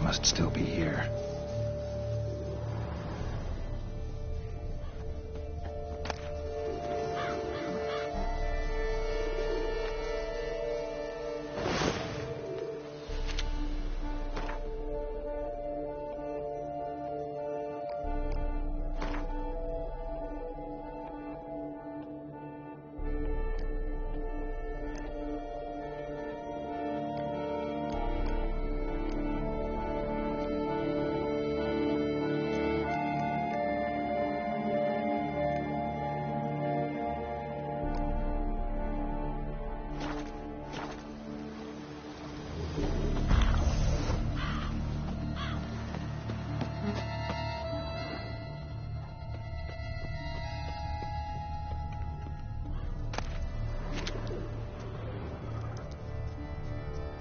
Must still be here.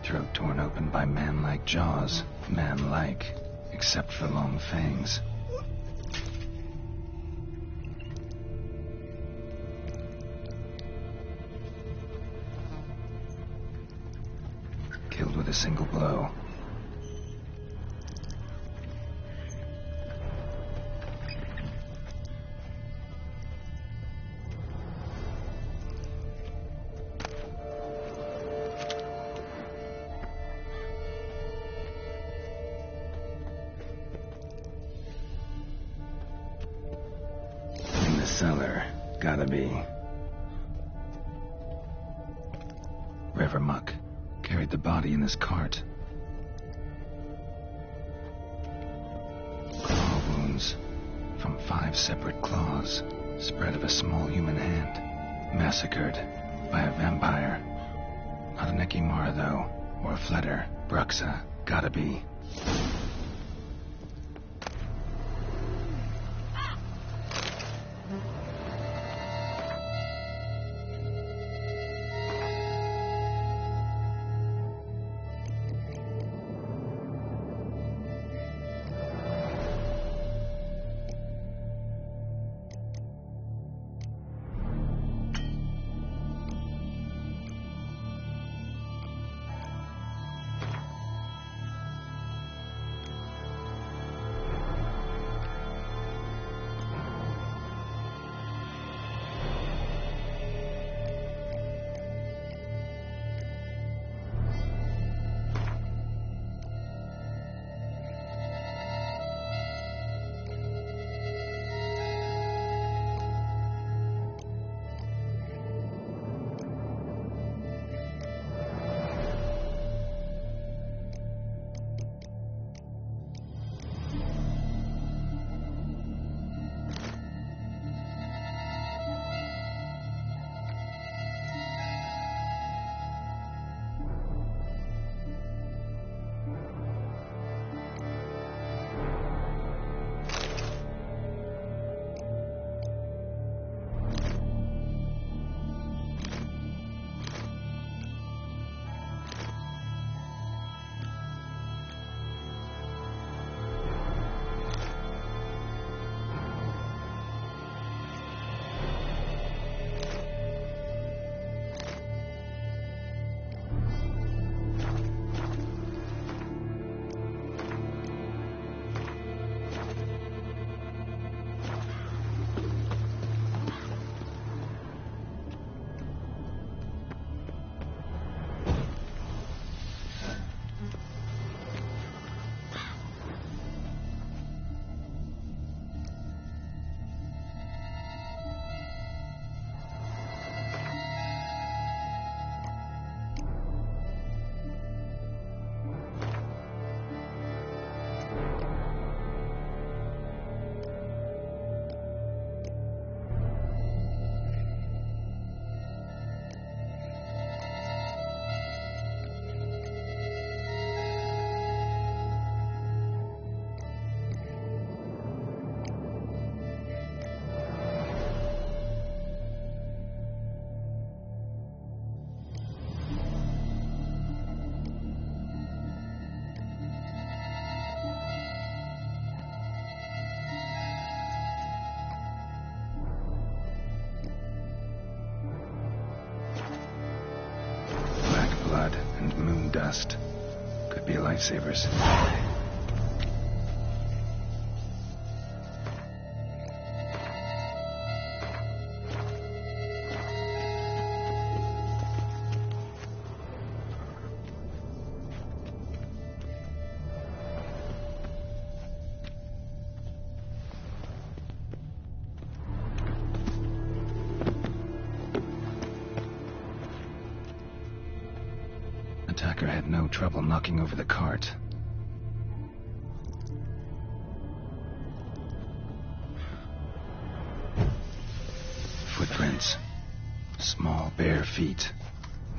Throat torn open by man-like jaws. Man-like, except for long fangs. Killed with a single blow. Cellar. Gotta be. River muck. Carried the body in this cart. Claw wounds. From 5 separate claws. Spread of a small human hand. Massacred. By a vampire. Not a Nekimara, though. Or a Fletter. Bruxa. Gotta be. dust. Could be lifesavers. Attacker had no trouble knocking over the cart. Footprints. Small, bare feet.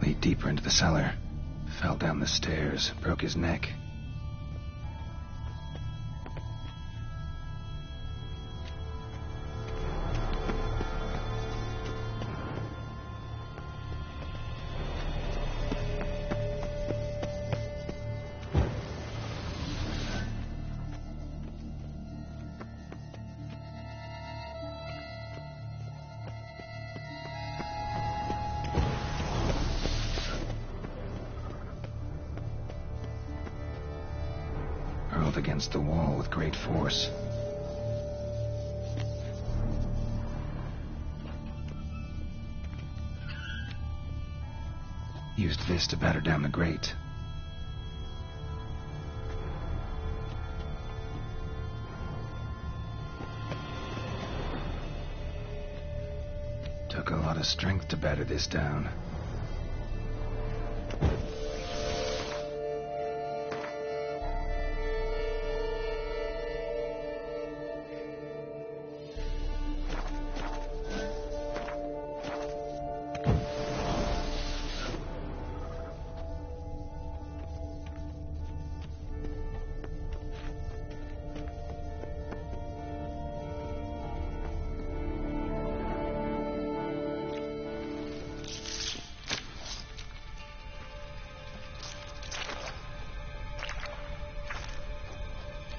Lead deeper into the cellar. Fell down the stairs, broke his neck. Hurled against the wall with great force. Used this to batter down the grate. Took a lot of strength to batter this down.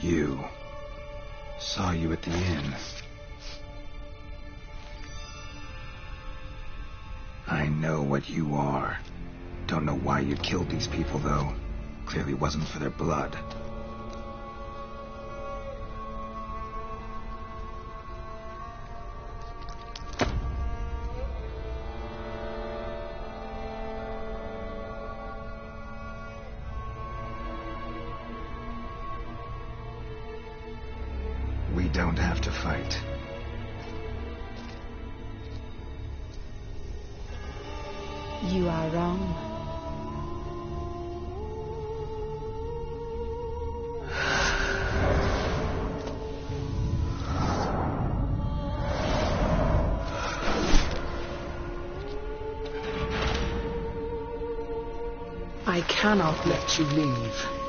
You. Saw you at the inn. I know what you are. Don't know why you killed these people, though. Clearly wasn't for their blood. We don't have to fight. You are wrong. I cannot let you leave.